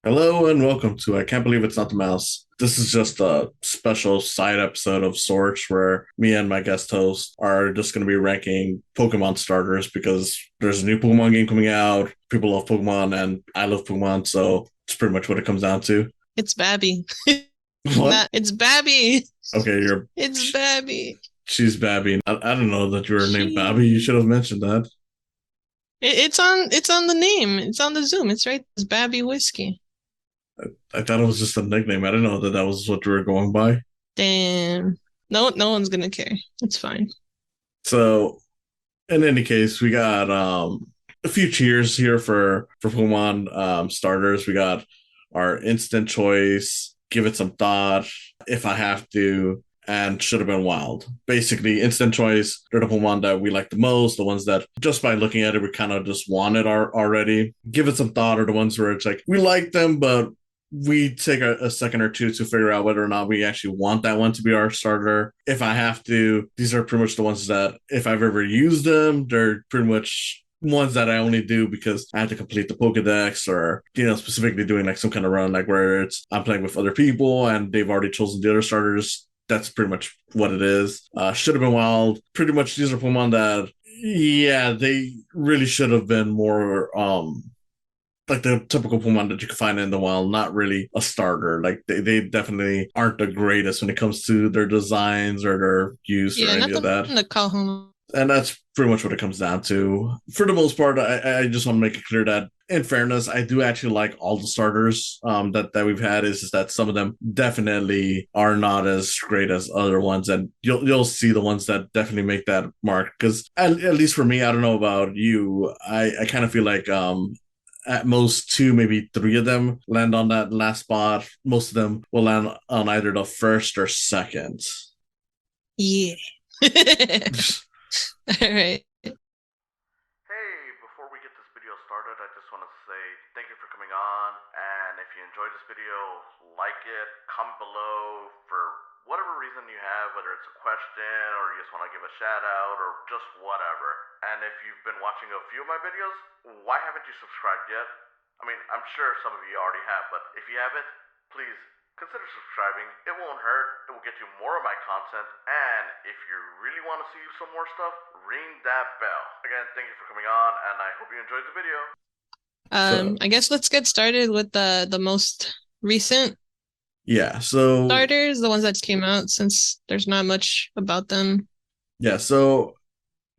Hello and welcome to I Can't Believe It's Not the Mouse. This is just a special side episode of sorts where me and my guest host are just going to be ranking Pokemon starters because there's a new Pokemon game coming out. People love Pokemon and I love Pokemon, so it's pretty much what it comes down to. It's Babby. What? It's Babby. Okay, you're It's Babby. she's Babby. I don't know that you were named Babby. You She. should have mentioned that. It's on the name. It's on the Zoom. It's right. It's Babby Whiskey. I thought it was just a nickname. I didn't know that that was what you were going by. Damn. No one's gonna care. It's fine. So in any case, we got a few cheers here for Pokemon starters. We got our instant choice, give it some thought, if I have to, and should have been wild. Basically, instant choice, they're the Pokemon that we like the most, the ones that just by looking at it, we kind of just wanted already. Give it some thought are the ones where it's like, we like them, but we take a second or two to figure out whether or not we actually want that one to be our starter. If I have to, these are pretty much the ones that if I've ever used them, they're pretty much ones that I only do because I have to complete the Pokedex or, specifically doing like some kind of run, like where it's I'm playing with other people and they've already chosen the other starters. That's pretty much what it is. Should have been wild. Pretty much these are Pokemon that, yeah, they really should have been more like the typical Pokemon that you can find in the wild, not really a starter. Like they definitely aren't the greatest when it comes to their designs or their use or Yeah, any of nothing that. to call home. And that's pretty much what it comes down to. For the most part, I just want to make it clear that in fairness, I do actually like all the starters that we've had. Is just that some of them definitely are not as great as other ones, and you'll see the ones that definitely make that mark. Because at least for me, I don't know about you, I kind of feel like at most two, maybe three of them land on that last spot. Most of them will land on either the first or second. Yeah. All right. Hey, before we get this video started, I just want to say thank you for coming on. And if you enjoyed this video, like it, comment below for whatever reason you have, whether it's a question or you just want to give a shout out or just whatever. And if you've been watching a few of my videos, why haven't you subscribed yet? I mean, I'm sure some of you already have, but if you haven't, please consider subscribing. It won't hurt. It will get you more of my content. And if you really want to see some more stuff, ring that bell. Again, thank you for coming on, and I hope you enjoyed the video. So, I guess let's get started with the most recent yeah, so starters, the ones that came out, since there's not much about them. yeah, so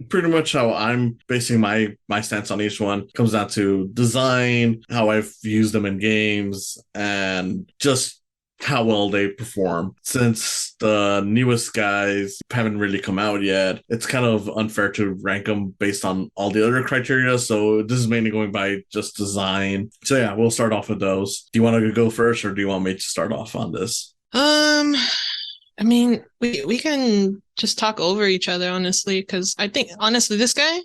pretty much how I'm basing my stance on each one comes down to design, how I've used them in games, and just how well they perform. Since the newest guys haven't really come out yet, it's kind of unfair to rank them based on all the other criteria. So this is mainly going by just design. So yeah, we'll start off with those. Do you want to go first, or do you want me to start off on this? Um, I mean, we can just talk over each other, honestly, because I think honestly, this guy,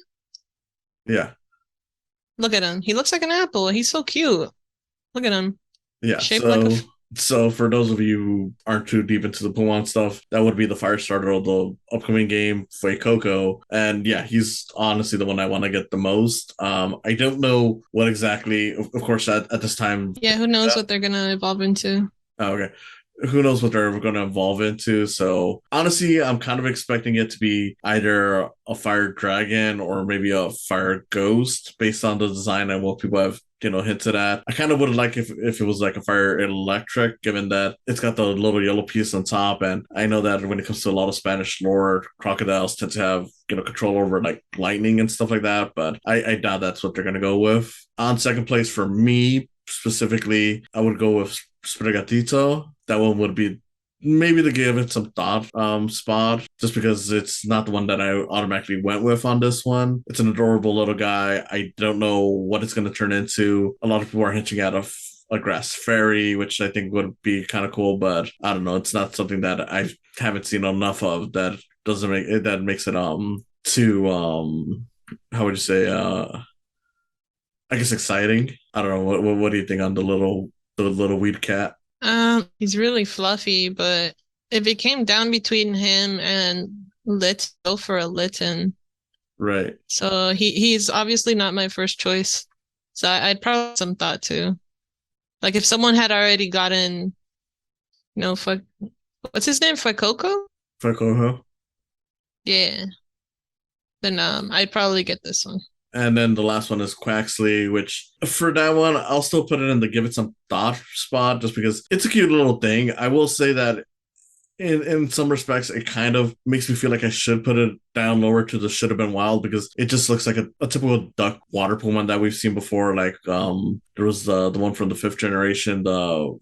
Yeah. look at him. He looks like an apple. He's so cute. Look at him. Yeah, Shaped like a so for those of you who aren't too deep into the Pokemon stuff, that would be the fire starter of the upcoming game, Coco. And yeah, he's honestly the one I want to get the most. I don't know what exactly, of course, at this time. Yeah, who knows what they're gonna evolve into. Oh, okay. Who knows what they're going to evolve into? So honestly, I'm kind of expecting it to be either a fire dragon or maybe a fire ghost based on the design and what people have hinted at. I kind of would like if it was like a fire electric, given that it's got the little yellow piece on top. And I know that when it comes to a lot of Spanish lore, crocodiles tend to have control over like lightning and stuff like that. But I doubt that's what they're going to go with. On second place for me specifically, I would go with Sprigatito. That one would be maybe to give it some thought spot, just because it's not the one that I automatically went with on this one. It's an adorable little guy. I don't know what it's going to turn into. A lot of people are hinting at a grass fairy, which I think would be kind of cool, but I don't know. It's not something that I haven't seen enough of that doesn't make it that makes it too how would you say I guess exciting. I don't know. What do you think on the little weed cat? He's really fluffy, but if it came down between him and Lit, go for a Litten. Right. So he's obviously not my first choice. So I'd probably some thought too. Like if someone had already gotten, fuck, what's his name? Fuecoco? Fuck. Yeah. Then I'd probably get this one. And then the last one is Quaxley, which for that one, I'll still put it in the give it some thought spot just because it's a cute little thing. I will say that in some respects, it kind of makes me feel like I should put it down lower to the should have been wild because it just looks like a typical duck water puma that we've seen before. Like there was the one from the fifth generation, the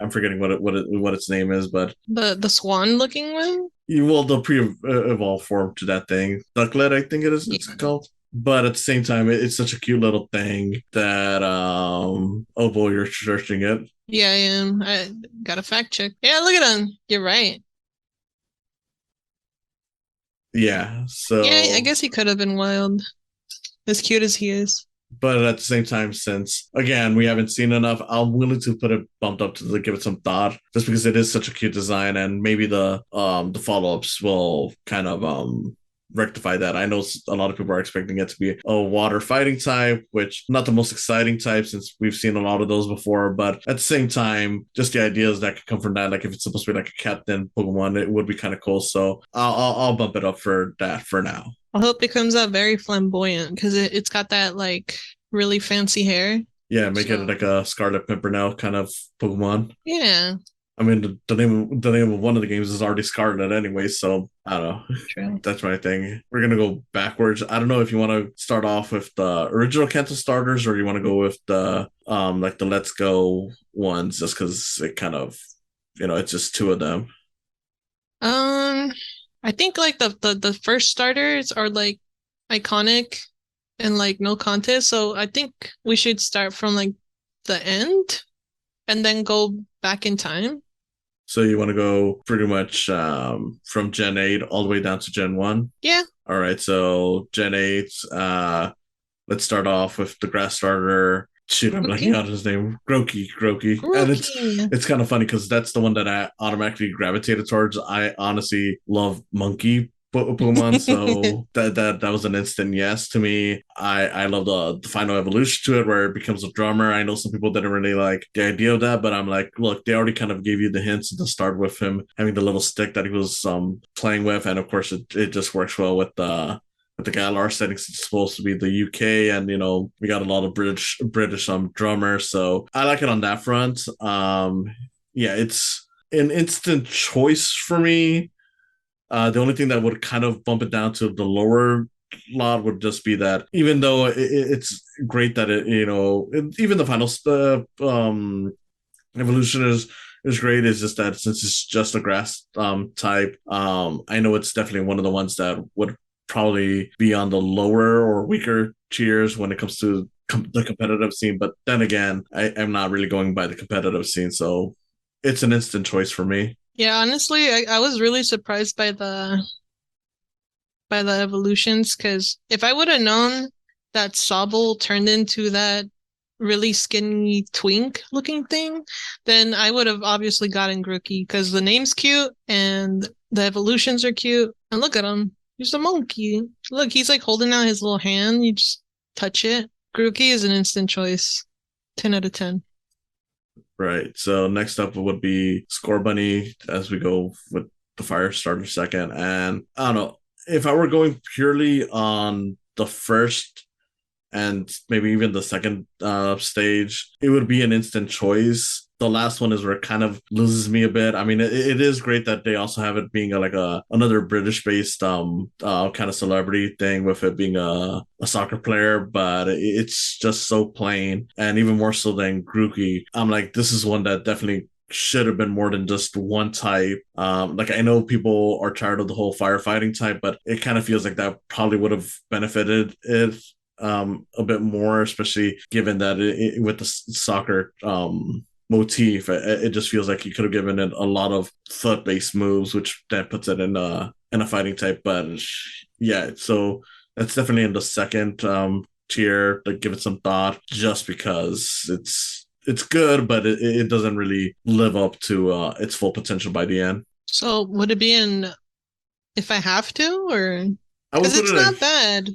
I'm forgetting what its name is, but The swan looking one? you will the pre-evolved form to that thing. Ducklet, I think it is. It's Yeah. called. But at the same time, it's such a cute little thing that oh boy, you're searching it. Yeah, I am. I got a fact check. Yeah, look at him. You're right. Yeah. Yeah, I So, guess he could have been wild. As cute as he is. but at the same time, since again we haven't seen enough, I'm willing to put it bumped up to give it some thought, just because it is such a cute design, and maybe the follow ups will kind of rectify that. I know a lot of people are expecting it to be a water fighting type, which not the most exciting type since we've seen a lot of those before. But at the same time, just the ideas that could come from that, like if it's supposed to be like a captain Pokemon, it would be kind of cool. So I'll bump it up for that for now. I hope it comes out very flamboyant because it's got that like really fancy hair. Yeah, make it So like a Scarlet Pimpernel kind of Pokemon. yeah, I mean, the name of one of the games is already Scarlet anyway, so I don't know. true. That's my thing. We're gonna go backwards. I don't know if you want to start off with the original Kanto starters or you want to go with the like the Let's Go ones, just because it kind of it's just two of them. Um, I think like the first starters are like iconic and like no contest. So I think we should start from like the end and then go back in time. So you want to go pretty much from Gen 8 all the way down to Gen 1. Yeah, All right, so Gen 8, let's start off with the grass starter. Shoot, I'm blanking Grookey. out his name. Groki. And it's Grookey. it's kind of funny because that's the one that I automatically gravitated towards. I honestly love monkey Pokemon, so that was an instant yes to me. I love the final evolution to it where it becomes a drummer. I know some people didn't really like the idea of that, but I'm like, look, they already kind of gave you the hints to start with him having the little stick that he was playing with, and of course it just works well with the Galar settings. It's supposed to be the UK, and we got a lot of British drummers, so I like it on that front. Yeah, it's an instant choice for me. The only thing that would kind of bump it down to the lower lot would just be that even though it's great that even the final evolution is great. It's just that since it's just a grass type, I know it's definitely one of the ones that would probably be on the lower or weaker tiers when it comes to the competitive scene. But then again, I am not really going by the competitive scene, so it's an instant choice for me. Yeah, honestly, I was really surprised by the evolutions because if I would have known that Sobble turned into that really skinny twink looking thing, then I would have obviously gotten Grookey because the name's cute and the evolutions are cute. And look at him. He's a monkey. Look, he's like holding out his little hand. You just touch it. Grookey is an instant choice. 10 out of 10. Right. So next up would be Score Bunny as we go with the fire starter second. And I don't know if I were going purely on the first and maybe even the second stage, it would be an instant choice. The last one is where it kind of loses me a bit. I mean, it is great that they also have it being like a another British based kind of celebrity thing with it being a soccer player, but it's just so plain, and even more so than Grookey. I'm like, this is one that definitely should have been more than just one type. Like I know people are tired of the whole firefighting type, but it kind of feels like that probably would have benefited it a bit more, especially given that with the soccer motif, it just feels like you could have given it a lot of foot based moves, which that puts it in a fighting type. But yeah, so that's definitely in the second tier. To give it some thought, just because it's good, but it doesn't really live up to its full potential by the end. So would it be in if I have to or I would because put it's it. not bad.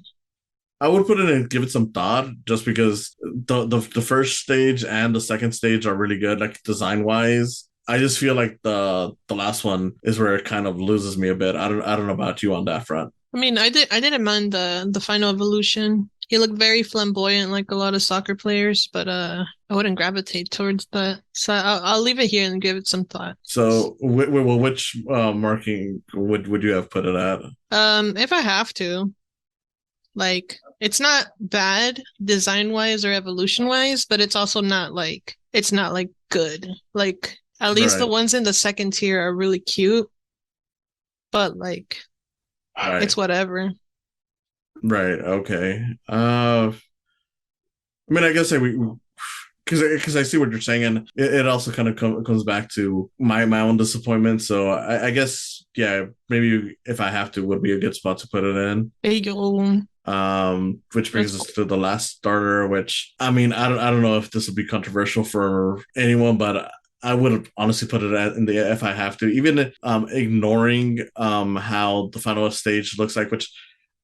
I would put it in, give it some thought, just because the first stage and the second stage are really good, like design wise. I just feel like the last one is where it kind of loses me a bit. I don't know about you on that front. I mean, I didn't mind the final evolution. He looked very flamboyant, like a lot of soccer players, but I wouldn't gravitate towards that. So I'll leave it here and give it some thought. So, which marking would you have put it at? If I have to, like, it's not bad design wise or evolution wise, but it's not like good. Like, at least the Right, ones in the second tier are really cute, but like, right, it's whatever. right. Okay. I mean, I guess because I see what you're saying, and it also kind of comes back to my own disappointment. So I guess yeah, maybe if I have to, would be a good spot to put it in. There you go. Which That's brings us to the last starter, which I mean, I don't know if this would be controversial for anyone, but I would honestly put it in the if I have to, even ignoring how the final stage looks like, which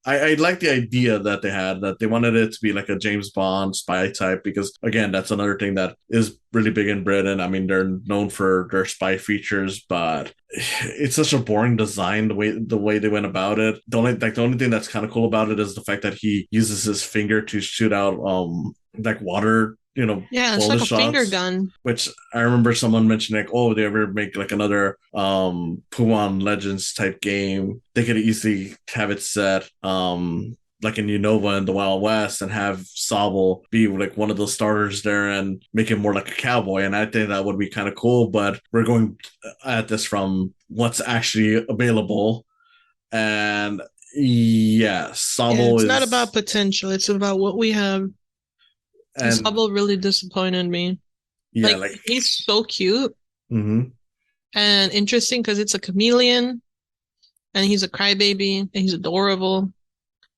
I like the idea that they had, that they wanted it to be like a James Bond spy type, because again, that's another thing that is really big in Britain. I mean, they're known for their spy features, but it's such a boring design the way they went about it. The only thing that's kind of cool about it is the fact that he uses his finger to shoot out like water, Yeah, it's like bullet a finger shots, gun. which I remember someone mentioning, like, oh, they ever make like another Pokemon Legends type game, they could easily have it set like in Unova in the Wild West, and have Sobble be like one of the starters there and make him more like a cowboy. And I think that would be kind of cool, but we're going at this from what's actually available. And yeah, Yeah, Sobble it's not about is, potential. It's about what we have. And and Sable really disappointed me. yeah, Like, like, he's so cute mm-hmm, and interesting because it's a chameleon and he's a crybaby and he's adorable.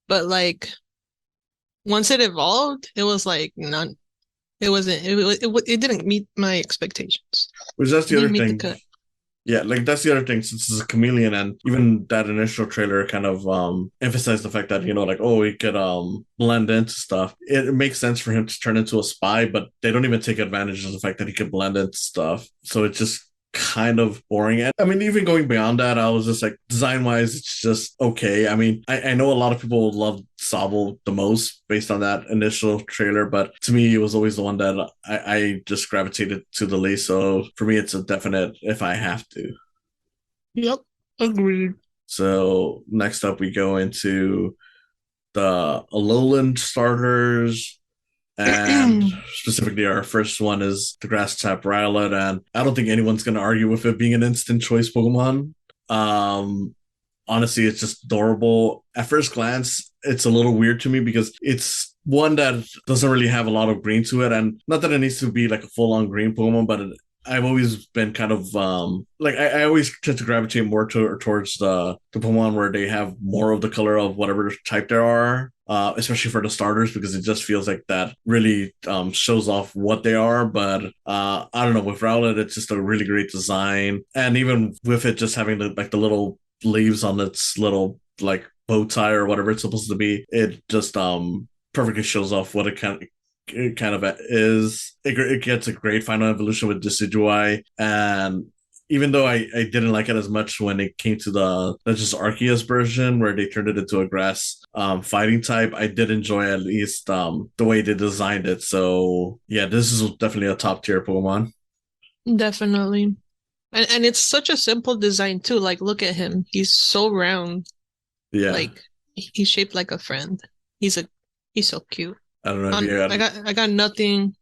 But like, once it evolved, it was like none. It wasn't. It didn't meet my expectations. which that's It the other didn't meet the thing. cut. Yeah, like that's the other thing, since it's a chameleon, and even that initial trailer kind of emphasized the fact that, like, oh, he could blend into stuff. It makes sense for him to turn into a spy, but they don't even take advantage of the fact that he could blend into stuff. So it's just kind of boring. And I mean, even going beyond that, I was just like, design wise, it's just okay. I mean, I know a lot of people love Sobble the most based on that initial trailer, but to me, it was always the one that I just gravitated to the least. So for me, it's a definite if I have to. Yep, agreed. So next up, we go into the Alolan starters. And specifically, our first one is the grass type Rowlet. And I don't think anyone's going to argue with it being an instant choice Pokemon. Um, Honestly, it's just adorable. At first glance, it's a little weird to me because it's one that doesn't really have a lot of green to it. And not that it needs to be like a full on green Pokemon, but I've always been kind of like I always tend to gravitate more towards the Pokemon where they have more of the color of whatever type there are. Especially for the starters, because it just feels like that really shows off what they are. But I don't know, with Rowlet, it's just a really great design, and even with it just having the little leaves on its little like bow tie or whatever it's supposed to be, it just perfectly shows off what it kind of is. It gets a great final evolution with Decidueye, and even though I didn't like it as much when it came to the just Arceus version where they turned it into a grass fighting type, I did enjoy at least the way they designed it. So yeah, this is definitely a top tier Pokemon. Definitely. And it's such a simple design too. Like, look at him. He's so round. Yeah, Like, he's shaped like a friend. He's a he's so cute. I don't know if you had. I got nothing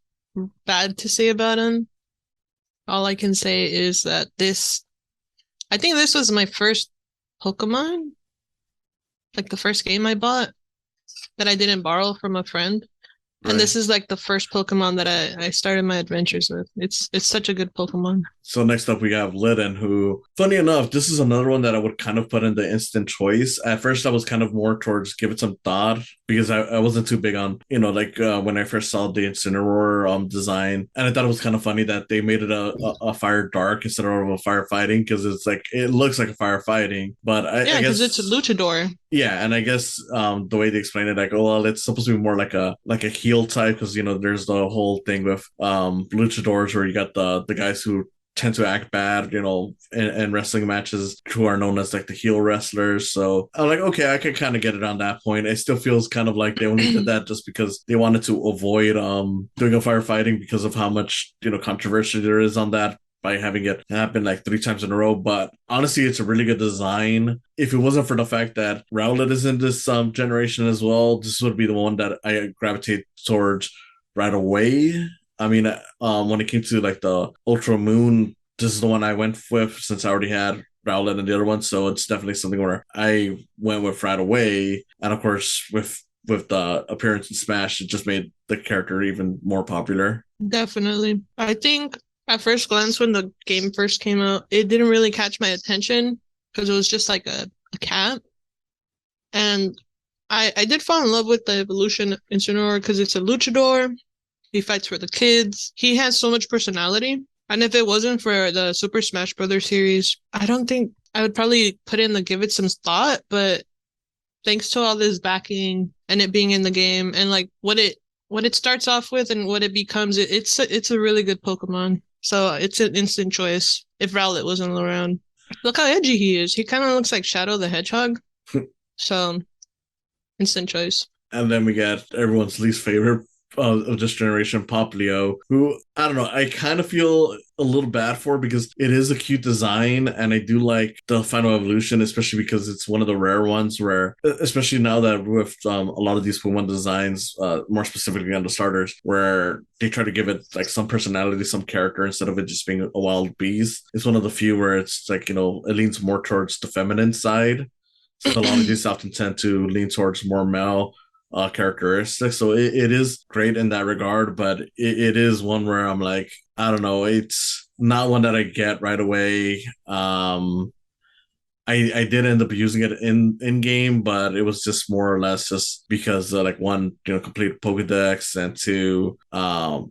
bad to say about him. All I can say is that I think this was my first Pokemon, like the first game I bought that I didn't borrow from a friend. And Right. this is like the first Pokemon that I started my adventures with. It's such a good Pokemon. So next up we have Litten, who, funny enough, this is another one that I would kind of put in the instant choice. At first, I was kind of more towards give it some thought because I wasn't too big on, like when I first saw the Incineroar design, and I thought it was kind of funny that they made it a fire dark instead of a firefighting because it's like it looks like a firefighting, but I Yeah, because it's a guess luchador. yeah, and I guess the way they explain it, like, oh well, it's supposed to be more like a heel type because there's the whole thing with luchadors where you got the guys who tend to act bad, in wrestling matches who are known as like the heel wrestlers. So I'm like, okay, I can kind of get it on that point. It still feels kind of like they only did that just because they wanted to avoid doing a firefighting because of how much controversy there is on that by having it happen like 3 times in a row. But honestly, it's a really good design. If it wasn't for the fact that Rowlet is in this generation as well, this would be the one that I gravitate towards right away. I mean, when it came to like the Ultra Moon, this is the one I went with since I already had Rowlet and the other one. So it's definitely something where I went with right away. And of course, with the appearance in Smash, it just made the character even more popular. Definitely. I think at first glance, when the game first came out, it didn't really catch my attention because it was just like a cat. And I did fall in love with the evolution Incineroar because it's a luchador. He fights for the kids. He has so much personality. And if it wasn't for the Super Smash Brothers series, I don't think I would probably put in the give it some thought. But thanks to all this backing and it being in the game and like what it starts off with and what it becomes, it's a really good Pokemon. So it's an instant choice if Rowlet wasn't around. Look how edgy he is. He kind of looks like Shadow the Hedgehog. So instant choice. And then we got everyone's least favorite of this generation, Poplio, who I don't know, I kind of feel a little bad for because it is a cute design, and I do like the final evolution, especially because it's one of the rare ones where, especially now that with a lot of these Pokemon designs, more specifically on the starters, where they try to give it like some personality, some character instead of it just being a wild beast. It's one of the few where it's like it leans more towards the feminine side. So a lot of these often tend to lean towards more male characteristics. So it is great in that regard, but it is one where I'm like, I don't know, it's not one that I get right away. I did end up using it in game, but it was just more or less just because like one, complete Pokedex, and two,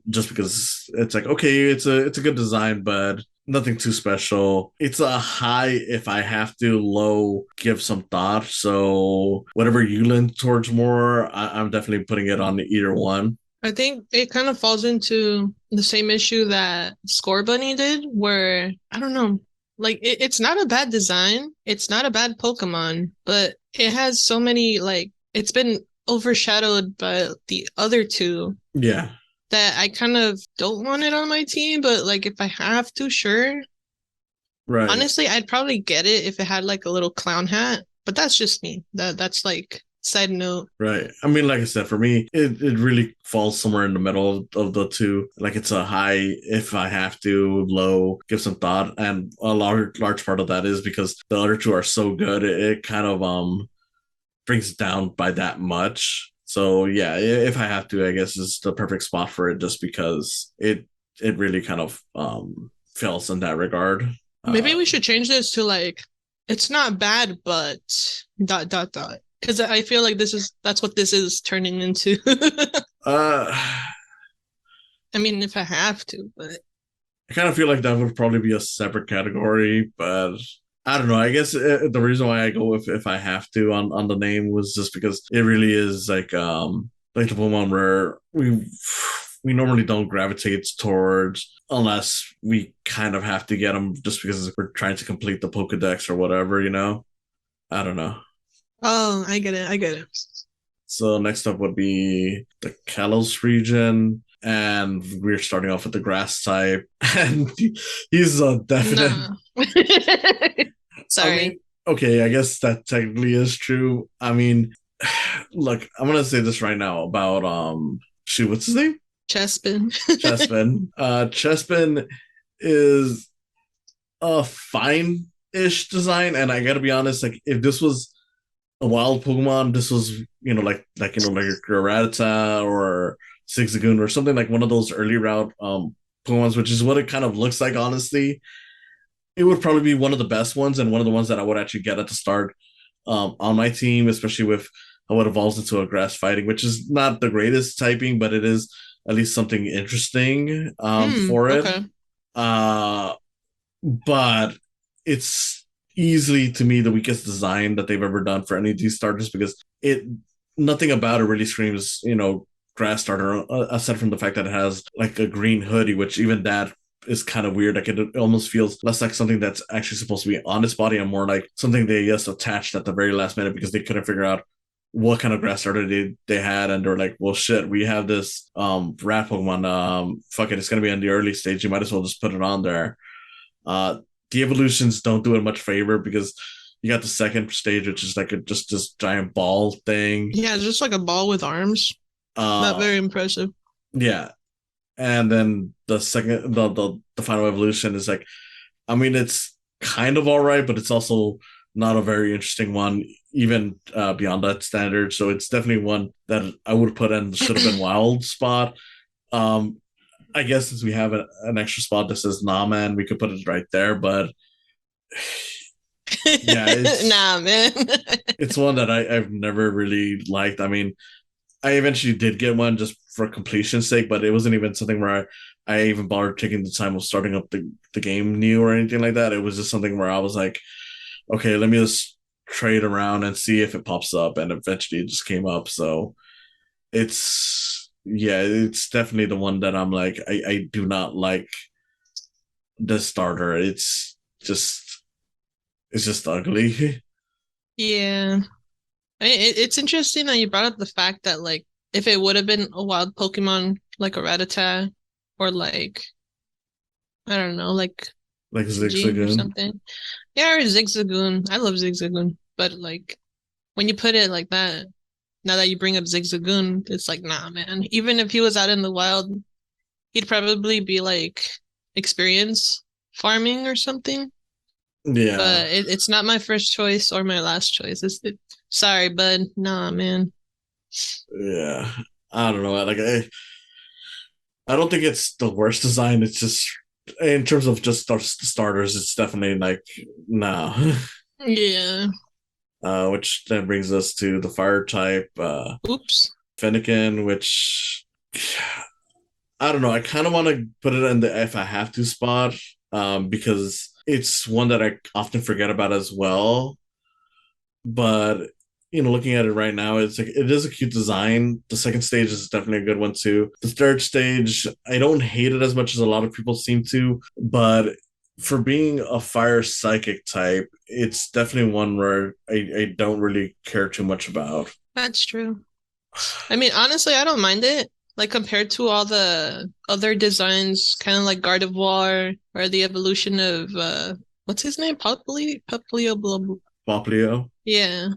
just because it's like, okay, it's a good design, but nothing too special. It's a high if I have to, low give some thought. So whatever you lean towards more, I'm definitely putting it on either one. I think it kind of falls into the same issue that Score Bunny did, where I don't know, like it's not a bad design, it's not a bad Pokemon, but it has so many like it's been overshadowed by the other two Yeah. that I kind of don't want it on my team. But like if I have to, sure. Right. Honestly, I'd probably get it if it had like a little clown hat, but that's just me. That's like side note. Right. I mean, like I said, for me, it really falls somewhere in the middle of the two. Like it's a high if I have to, low give some thought, and a large part of that is because the other two are so good. It kind of brings it down by that much. So yeah, if I have to, I guess it's the perfect spot for it, just because it really kind of fails in that regard. Maybe Uh, we should change this to like it's not bad, but dot dot dot. Because I feel like that's what this is turning into. uh, I mean, if I have to, but I kind of feel like that would probably be a separate category, but I don't know. I guess the reason why I go with if I have to on the name was just because it really is like the Pokemon where we normally don't gravitate towards unless we kind of have to get them just because we're trying to complete the Pokedex or whatever. I don't know. oh, I get it. I get it. So next up would be the Kalos region, and we're starting off with the grass type, and he's a definite. No. I mean, Sorry. okay, I guess that technically is true. I mean, look, I'm gonna say this right now about shoot, what's his name? Chespin. Chespin. Chespin is a fine-ish design, and I gotta be honest, like if this was a wild Pokemon, this was like your Rattata or Zigzagoon or something like one of those early route Pumons, which is what it kind of looks like, honestly. It would probably be one of the best ones and one of the ones that I would actually get at the start on my team, especially with how it evolves into a grass fighting, which is not the greatest typing, but it is at least something interesting for it. Okay. Uh, but it's easily to me the weakest design that they've ever done for any of these starters because it nothing about it really screams, grass starter aside from the fact that it has like a green hoodie, which even that is kind of weird. Like it almost feels less like something that's actually supposed to be on its body and more like something they just attached at the very last minute because they couldn't figure out what kind of grass starter they had, and they're like, well shit, we have this rat Pokemon, fuck it, it's gonna be in the early stage, you might as well just put it on there. The evolutions don't do it much favor because you got the second stage, which is like just this giant ball thing. Yeah, it's just like a ball with arms. Not Uh very impressive. yeah. And then the second the final evolution is like, I mean, it's kind of all right, but it's also not a very interesting one, even beyond that standard. So it's definitely one that I would put in should have been wild spot. Um, I guess since we have an extra spot that says nah man, we could put it right there. But yeah, Nah, man. it's one that I've never really liked. I mean, I eventually did get one just for completion's sake, but it wasn't even something where I even bothered taking the time of starting up the game new or anything like that. It was just something where I was like, okay, let me just trade around and see if it pops up. And eventually it just came up. So it's definitely the one that I'm like, I do not like the starter. It's just ugly. Yeah. It's interesting that you brought up the fact that like if it would have been a wild Pokemon like a Rattata or like I don't know, like Like Gene or Zigzagoon. something. Yeah, or Zigzagoon. I love Zigzagoon, but like when you put it like that, now that you bring up Zigzagoon, it's like nah, man. Even if he was out in the wild, he'd probably be like experience farming or something. Yeah. But it's not my first choice or my last choice. Sorry, bud. Nah, man. Yeah. I don't know. Like I don't think it's the worst design. It's just in terms of just starters, it's definitely like no. Yeah. Which then brings us to the fire type, Oops. Fennekin, which I don't know. I kind of want to put it in the if I have to spot, because it's one that I often forget about as well. But looking at it right now, it's like it is a cute design. The second stage is definitely a good one too. The third stage, I don't hate it as much as a lot of people seem to, but for being a fire psychic type, it's definitely one where I don't really care too much about. That's true. I mean, honestly, I don't mind it. Like compared to all the other designs, kind of like Gardevoir or the evolution of what's his name? Poplio blah, blah. Poplio. Yeah.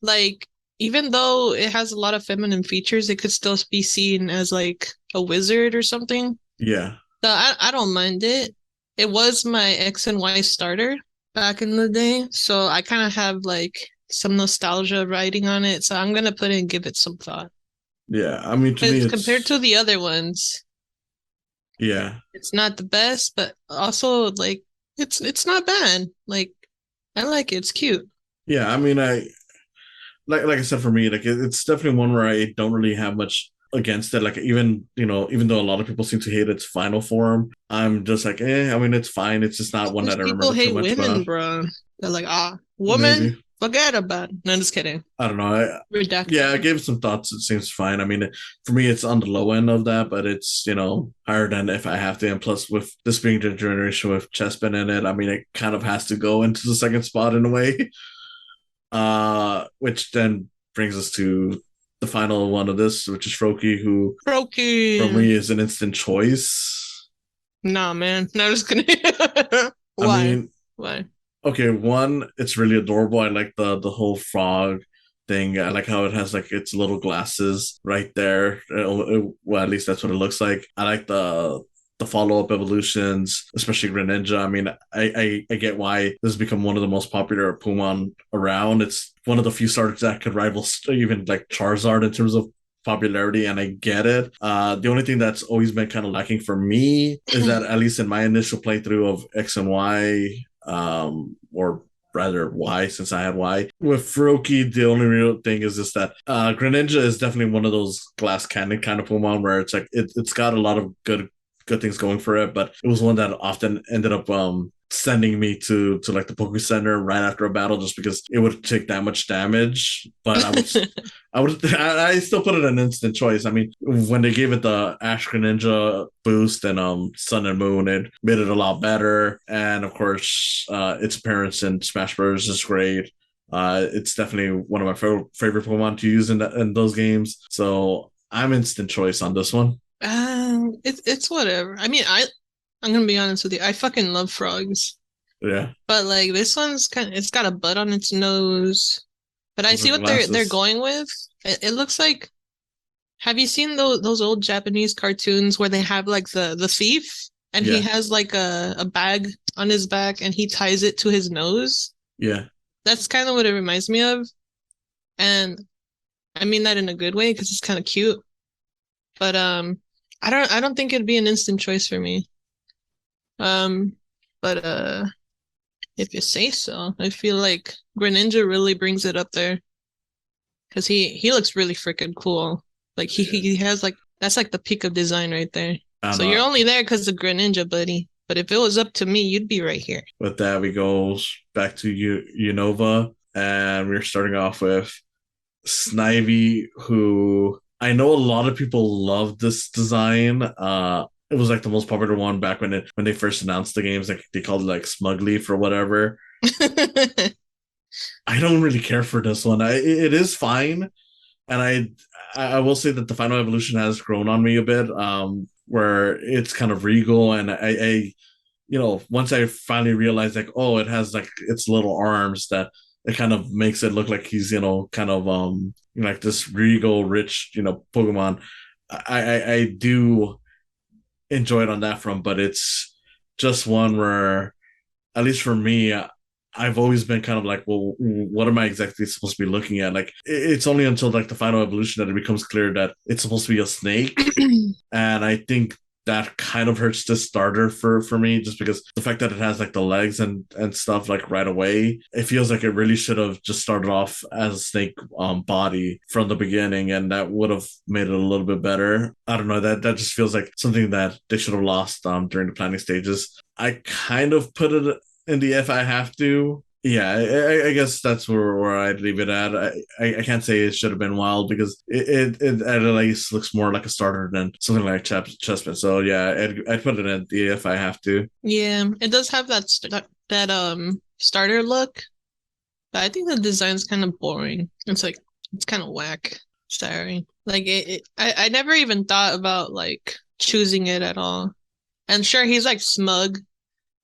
Like even though it has a lot of feminine features, it could still be seen as like a wizard or something. Yeah. So I don't mind it. It was my X and Y starter back in the day, so I kind of have like some nostalgia writing on it. So I'm gonna put it and give it some thought. Yeah. I mean, to me, Because compared to it's the other ones, yeah. it's not the best, but also like it's not bad. Like I like it. It's cute. Yeah. I mean, I like I said, for me, like it's definitely one where I don't really have much against it. Like even though a lot of people seem to hate its final form, I'm just like, I mean, it's fine. It's just not one Because that I people remember too hate much women, about. bro. They're like, woman, Maybe. forget about it. No, I'm just kidding. I don't know. Yeah, I Redacted. gave it some thoughts. It seems fine. I mean, for me, it's on the low end of that, but it's higher than if I have to. And plus, with this being the generation with Chespin in it, I mean, it kind of has to go into the second spot in a way. Which then brings us to the final one of this, which is Froakie, who for Broken. me is an instant choice. Nah, man. No, I'm just kidding. I Why? mean, Why? okay, one, it's really adorable. I like the whole frog thing. I like how it has like its little glasses right there. Well, at least that's what it looks like. I like the follow up evolutions, especially Greninja. I mean, I get why this has become one of the most popular Pokemon around. It's one of the few starters that could rival even like Charizard in terms of popularity, and I get it. The only thing that's always been kind of lacking for me is that at least in my initial playthrough of X and Y, or rather Y, since I had Y. With Froakie, the only real thing is just that Greninja is definitely one of those glass cannon kind of Pokemon where it's like it's got a lot of good things going for it, but it was one that often ended up sending me to like the Poke Center right after a battle just because it would take that much damage. But I still put it an instant choice. I mean, when they gave it the Ash Greninja boost and Sun and Moon, it made it a lot better. And of course, its appearance in Smash Bros is great. It's definitely one of my favorite Pokemon to use in those games. So I'm instant choice on this one. It's whatever. I mean, I'm gonna be honest with you. I fucking love frogs. Yeah. But like this one's it's got a bud on its nose. But I Those are see what they're glasses. going with. It looks like, have you seen those old Japanese cartoons where they have like the thief and he Yeah. has like a bag on his back and he ties it to his nose? Yeah. That's kind of what it reminds me of. And I mean that in a good way because it's kind of cute. But I don't think it'd be an instant choice for me. Um, but if you say so, I feel like Greninja really brings it up there because he looks really freaking cool. Like Yeah. he has like that's like the peak of design right there. I don't So you're know. only there because of Greninja, buddy. But if it was up to me, you'd be right here. With that, we go back to Unova, and we're starting off with Snivy, who I know a lot of people love this design. It was like the most popular one back when they first announced the games. Like they called it like Smugleaf or whatever. I don't really care for this one. It is fine, and I will say that the final evolution has grown on me a bit. Where it's kind of regal, and once I finally realized like, oh, it has like its little arms that it kind of makes it look like he's kind of like this regal, rich Pokemon. I do enjoy it on that front, but it's just one where, at least for me, I've always been kind of like, well, what am I exactly supposed to be looking at? Like, it's only until like the final evolution that it becomes clear that it's supposed to be a snake, and I think that kind of hurts the starter for me, just because the fact that it has like the legs and stuff like right away, it feels like it really should have just started off as a snake body from the beginning, and that would have made it a little bit better. I don't know, that just feels like something that they should have lost during the planning stages. I kind of put it in the if I have to. Yeah, I guess that's where I'd leave it at. I can't say it should have been wild because it at least looks more like a starter than something like Chespin. So yeah, I'd put it in the if I have to. Yeah, it does have that starter look, but I think the design's kind of boring. It's kind of whack. Sorry. Like I never even thought about like choosing it at all. And sure, he's like smug,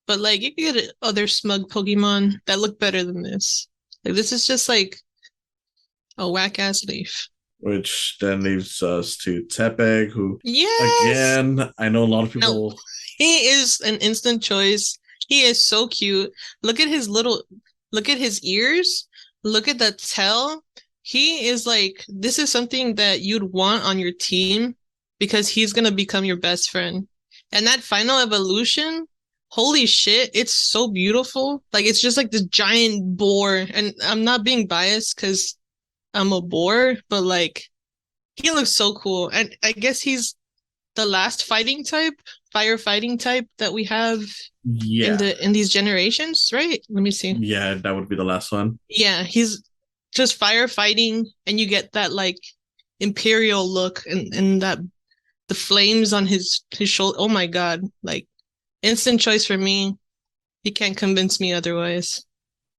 but like you could get other smug Pokemon that look better than this. Like this is just like a whack ass leaf. Which then leaves us to Tepeg, who, Yes. again, I know a lot of No, people. he is an instant choice. He is so cute. Look at his ears. Look at the tail. He is like, this is something that you'd want on your team because he's gonna become your best friend. And that final evolution, holy shit, it's so beautiful. Like it's just like this giant boar. And I'm not being biased because I'm a boar, but like he looks so cool. And I guess he's the last firefighting type that we have Yeah, in these generations, right? Let me see. yeah, that would be the last one. Yeah, he's just firefighting, and you get that like imperial look and that the flames on his shoulder. Oh my god! Like instant choice for me. You can't convince me otherwise.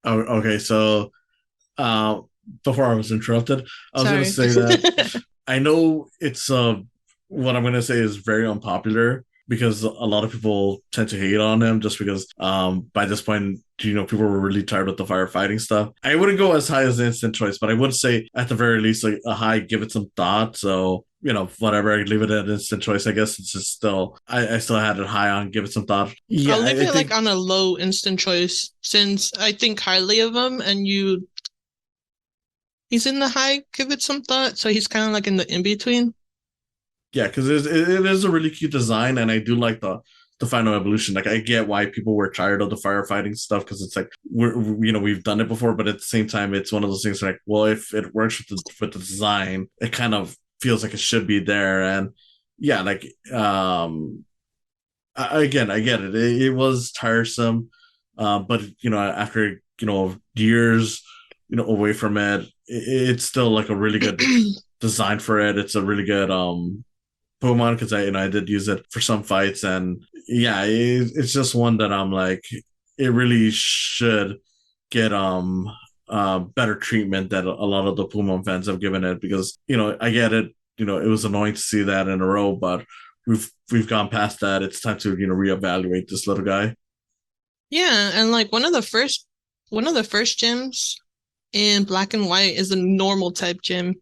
Oh, okay, so uh, before I was interrupted, I was going to Sorry. say that I know it's what I'm going to say is very unpopular because a lot of people tend to hate on him just because by this point, people were really tired of the firefighting stuff. I wouldn't go as high as the instant choice, but I would say at the very least like a high, give it some thought. So whatever, I leave it at instant choice. I guess it's just still I still had it high on give it some thought. Yeah, I'll leave I it like think. on a low instant choice since I think highly of him, and you He's in the high, give it some thought. So he's kind of like in the in between. Yeah, because it is a really cute design, and I do like the final evolution. Like, I get why people were tired of the firefighting stuff because it's like we've done it before, but at the same time, it's one of those things like, well, if it works with the design, it kind of feels like it should be there, and yeah, like again, I get it. It was tiresome, but after years, away from it, it's still like a really good design for it. It's a really good Pokemon because I did use it for some fights, and yeah, it's just one that I'm like, it really should get better treatment that a lot of the Pokemon fans have given it because I get it. It was annoying to see that in a row, but we've gone past that. It's time to reevaluate this little guy. Yeah, and like one of the first gyms in Black and White is a normal type gym,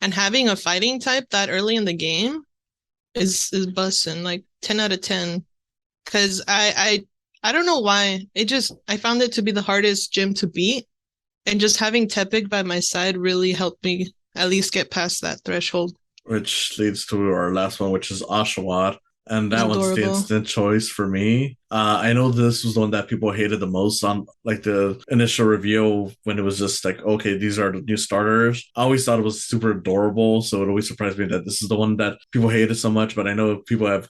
and having a fighting type that early in the game is bussin', like 10 out of 10. Because I don't know why. I found it to be the hardest gym to beat. And just having Tepig by my side really helped me at least get past that threshold. Which leads to our last one, which is Oshawott. And It's that one's the adorable. instant choice for me. I know this was the one that people hated the most on like the initial review when it was just like, okay, these are the new starters. I always thought it was super adorable, so it always surprised me that this is the one that people hated so much. But I know people have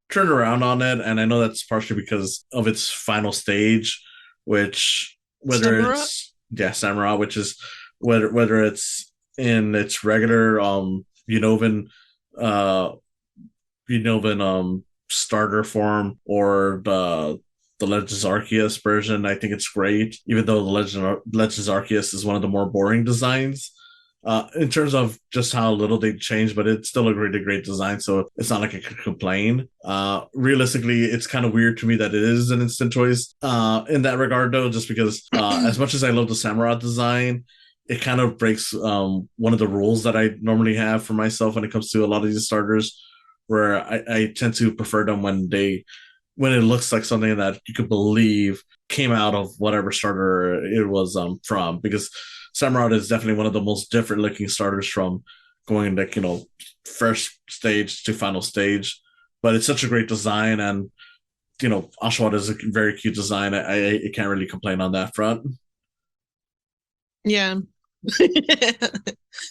turned around on it, and I know that's partially because of its final stage, which whether Samurott? it's Samurott, which is whether it's in its regular Unova uh Unova starter form or the Legends Arceus version. I think it's great, even though the Legends Arceus is one of the more boring designs. In terms of just how little they changed, but it's still a great design, so it's not like I could complain. Realistically, it's kind of weird to me that it is an instant choice in that regard, though, just because as much as I love the Samurai design, it kind of breaks one of the rules that I normally have for myself when it comes to a lot of these starters, where I tend to prefer them when it looks like something that you could believe came out of whatever starter it was from, because Samurott is definitely one of the most different looking starters from going like first stage to final stage. But it's such a great design, and Oshawott is a very cute design. I can't really complain on that front. Yeah.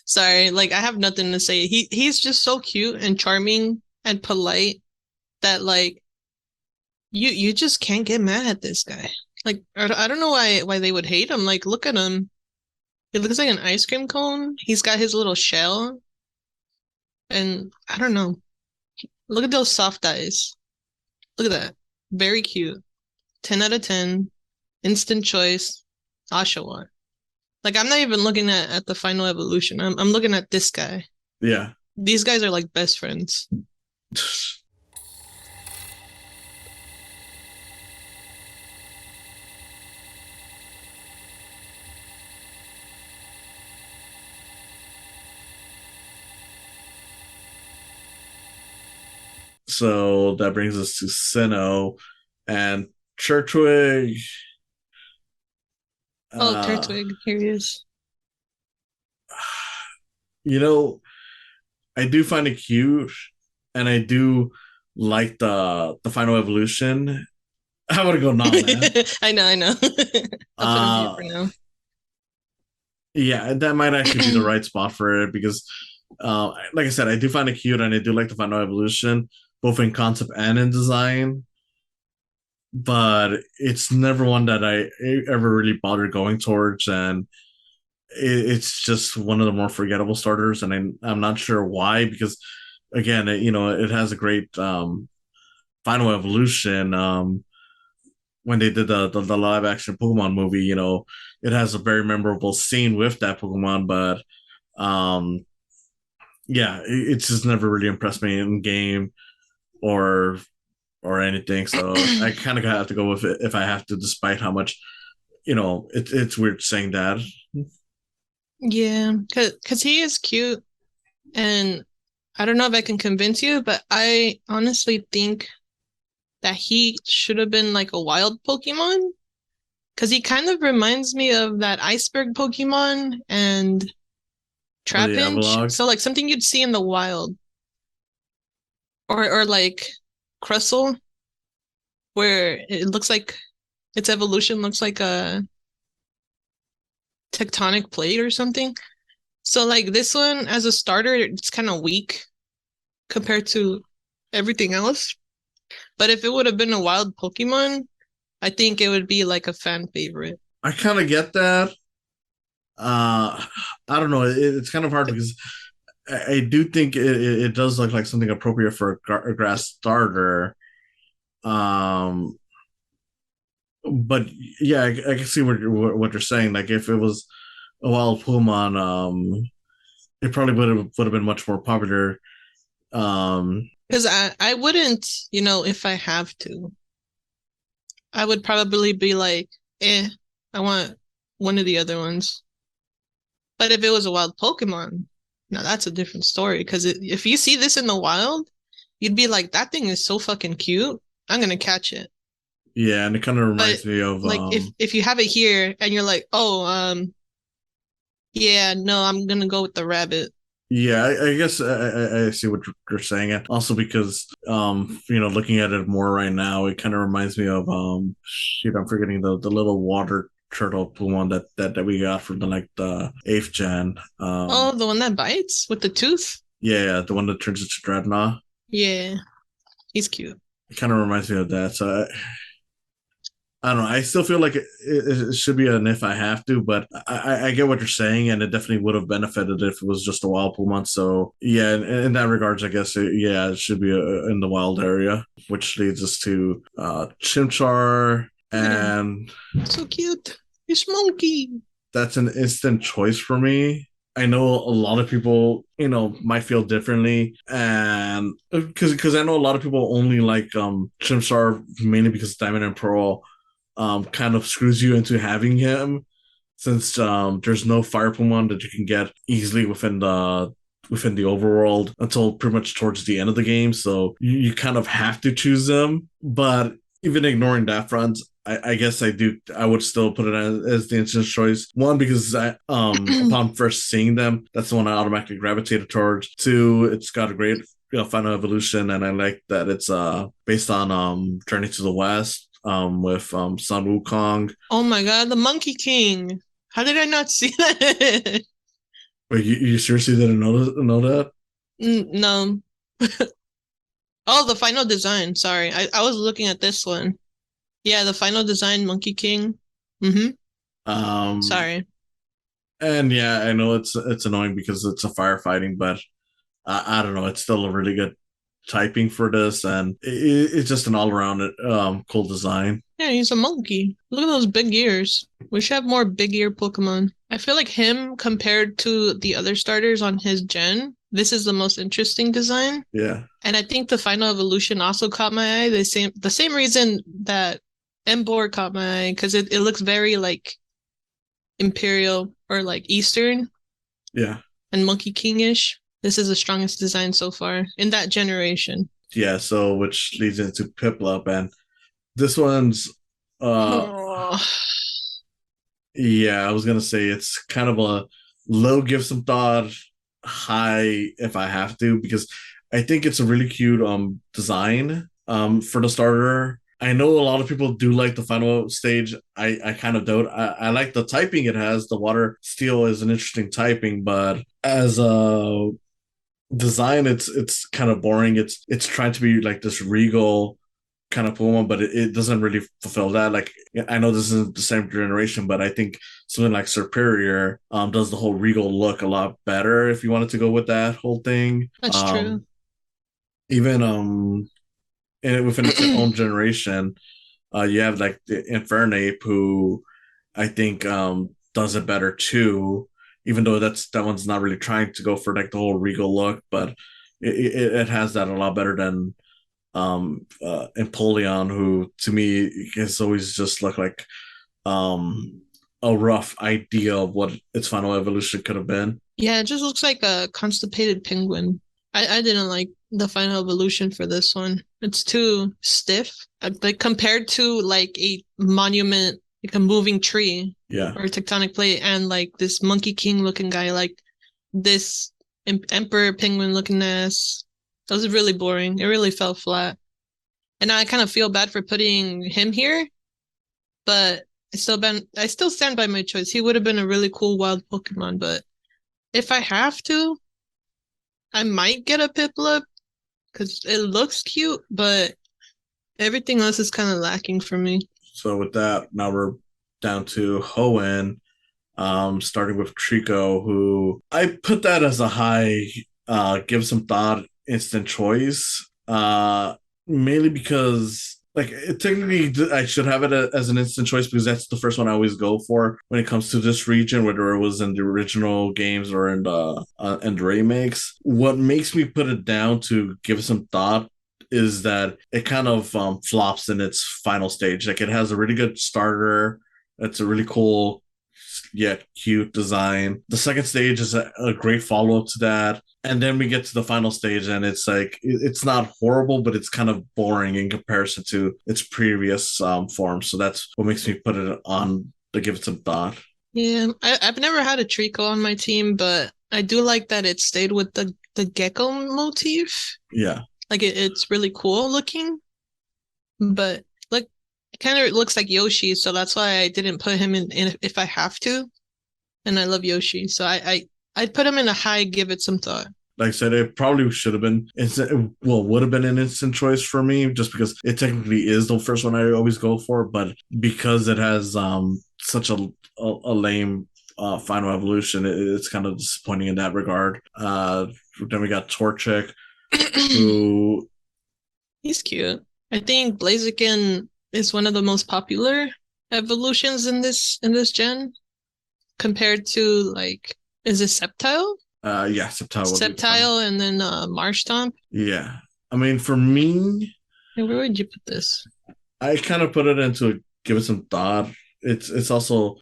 Sorry, like I have nothing to say. He's just so cute and charming and polite that like you just can't get mad at this guy. Like I don't know why they would hate him. Like look at him. He looks like an ice cream cone. He's got his little shell, and I don't know. Look at those soft eyes. Look at that. Very cute. 10 out of 10. Instant choice. Oshawott. Like I'm not even looking at the final evolution. I'm looking at this guy. Yeah. These guys are like best friends. So that brings us to Sinnoh and Turtwig. Oh, Uh, Turtwig, here he is. you know, I do find it cute, and I do like the final evolution. I want to go nah, man. I know. I'll put him here Uh, for now. yeah, that might actually be the right spot for it because, like I said, I do find it cute, and I do like the final evolution, both in concept and in design. But it's never one that I ever really bothered going towards, and it's just one of the more forgettable starters, and I'm not sure why because again, it has a great final evolution. When they did the live action Pokemon movie, it has a very memorable scene with that Pokemon, but um, yeah, it's just never really impressed me in game or anything. So I kind of have to go with it if I have to, despite how much it's weird saying that. Yeah, cause he is cute, and I don't know if I can convince you, but I honestly think that he should have been like a wild Pokemon Because he kind of reminds me of that iceberg Pokemon and or the Trapinch. Avalok. So like something you'd see in the wild. Or like Crustle, where it looks like its evolution looks like a tectonic plate or something. So like this one as a starter, it's kind of weak compared to everything else. But if it would have been a wild Pokemon, I think it would be like a fan favorite. I kind of get that. I don't know. It's kind of hard because I do think it does look like something appropriate for a grass starter. Um, but yeah, I can see what you're saying. Like if it was a wild Pokemon, it probably would have been much more popular. Um, Because I wouldn't, if I have to, I would probably be like, I want one of the other ones. But if it was a wild Pokemon, now that's a different story. Because if you see this in the wild, you'd be like, that thing is so fucking cute. I'm gonna catch it. yeah, and it kind of But reminds me of like if you have it here and you're like, oh, yeah, no, I'm gonna go with the rabbit. yeah, I guess I see what you're saying. And also because looking at it more right now, it kind of reminds me of shoot, I'm forgetting the little water turtle one that we got from the eighth gen. Oh, the one that bites with the tooth? Yeah, the one that turns into Dreadnought. Yeah, he's cute. It kind of reminds me of that. So I don't know. I still feel like it should be an if I have to, but I get what you're saying, and it definitely would have benefited if it was just a wild Pokemon. So yeah, in that regards, I guess it should be in the wild area, which leads us to Chimchar, Look at him. and So cute. He's monkey. that's an instant choice for me. I know a lot of people, might feel differently, and because I know a lot of people only like Chimchar mainly because Diamond and Pearl kind of screws you into having him since there's no fire Pokemon that you can get easily within the overworld until pretty much towards the end of the game. So you kind of have to choose them. But even ignoring that front, I guess I would still put it as the instant choice. One, because upon first seeing them, that's the one I automatically gravitated towards. Two, it's got a great final evolution, and I like that it's based on Journey to the West with Sun Wukong. Oh my god, the Monkey King. How did I not see that? Wait, you seriously didn't know that? No. Oh, the final design. Sorry. I was looking at this one. Yeah, the final design, Monkey King. Mm-hmm. Um, Sorry. and yeah, I know it's annoying because it's a firefighting, but I don't know. It's still a really good typing for this, and it's just an all around cool design. Yeah, he's a monkey. Look at those big ears. We should have more big ear Pokemon. I feel like him compared to the other starters on his gen, this is the most interesting design. Yeah, And I think the final evolution also caught my eye. The same reason that Emboar caught my eye, because it looks very like Imperial or like Eastern yeah, and Monkey King-ish. This is the strongest design so far in that generation. yeah. So which leads into Piplup, and this one's uh Oh, yeah, I was gonna say it's kind of a low give some thought, high if I have to, because I think it's a really cute design for the starter. I know a lot of people do like the final stage. I kind of don't. I like the typing it has. The water steel is an interesting typing, but as a design, it's kind of boring. It's trying to be like this regal kind of Pokemon, but it doesn't really fulfill that. Like I know this isn't the same generation, but I think something like Superior does the whole regal look a lot better if you wanted to go with that whole thing. that's true. Even and within its own generation, you have like the Infernape who I think does it better too. Even though that one's not really trying to go for like the whole regal look, but it has that a lot better than Empoleon, who to me has always just looked like a rough idea of what its final evolution could have been. Yeah, it just looks like a constipated penguin. I didn't like the final evolution for this one. It's too stiff. Like compared to like a monument, like a moving tree Yeah. or a tectonic plate, and like this Monkey King looking guy, like this Emperor Penguin looking ass. That was really boring. It really fell flat. And I kind of feel bad for putting him here, but I still stand by my choice. He would have been a really cool wild Pokemon, but if I have to, I might get a Piplup because it looks cute, but everything else is kind of lacking for me. So with that, now we're down to Hoenn, starting with Trico, who I put that as a high, give some thought, instant choice. Mainly because like technically I should have it as an instant choice because that's the first one I always go for when it comes to this region, whether it was in the original games or in the remakes. What makes me put it down to give some thought is that it kind of flops in its final stage. Like it has a really good starter. It's a really cool yet cute design. The second stage is a great follow up to that. And then we get to the final stage, and it's like it's not horrible, but it's kind of boring in comparison to its previous form. So that's what makes me put it on to give it some thought. Yeah, I've never had a Trico on my team, but I do like that it stayed with the gecko motif. Yeah. Like it's really cool looking, but like it kind of looks like Yoshi, so that's why I didn't put him in if I have to. And I love Yoshi, so I'd put him in a high, give it some thought. Like I said, it probably should have been instant. Well, would have been an instant choice for me, just because it technically is the first one I always go for. But because it has such a lame final evolution, it's kind of disappointing in that regard. Then we got Torchic, who He's cute. I think Blaziken is one of the most popular evolutions in this gen compared to like is it Sceptile? Yeah, Sceptile would be fun. Sceptile and then Marshtomp. Yeah. I mean, for me, Hey, where would you put this? I kind of put it into give it some thought. It's also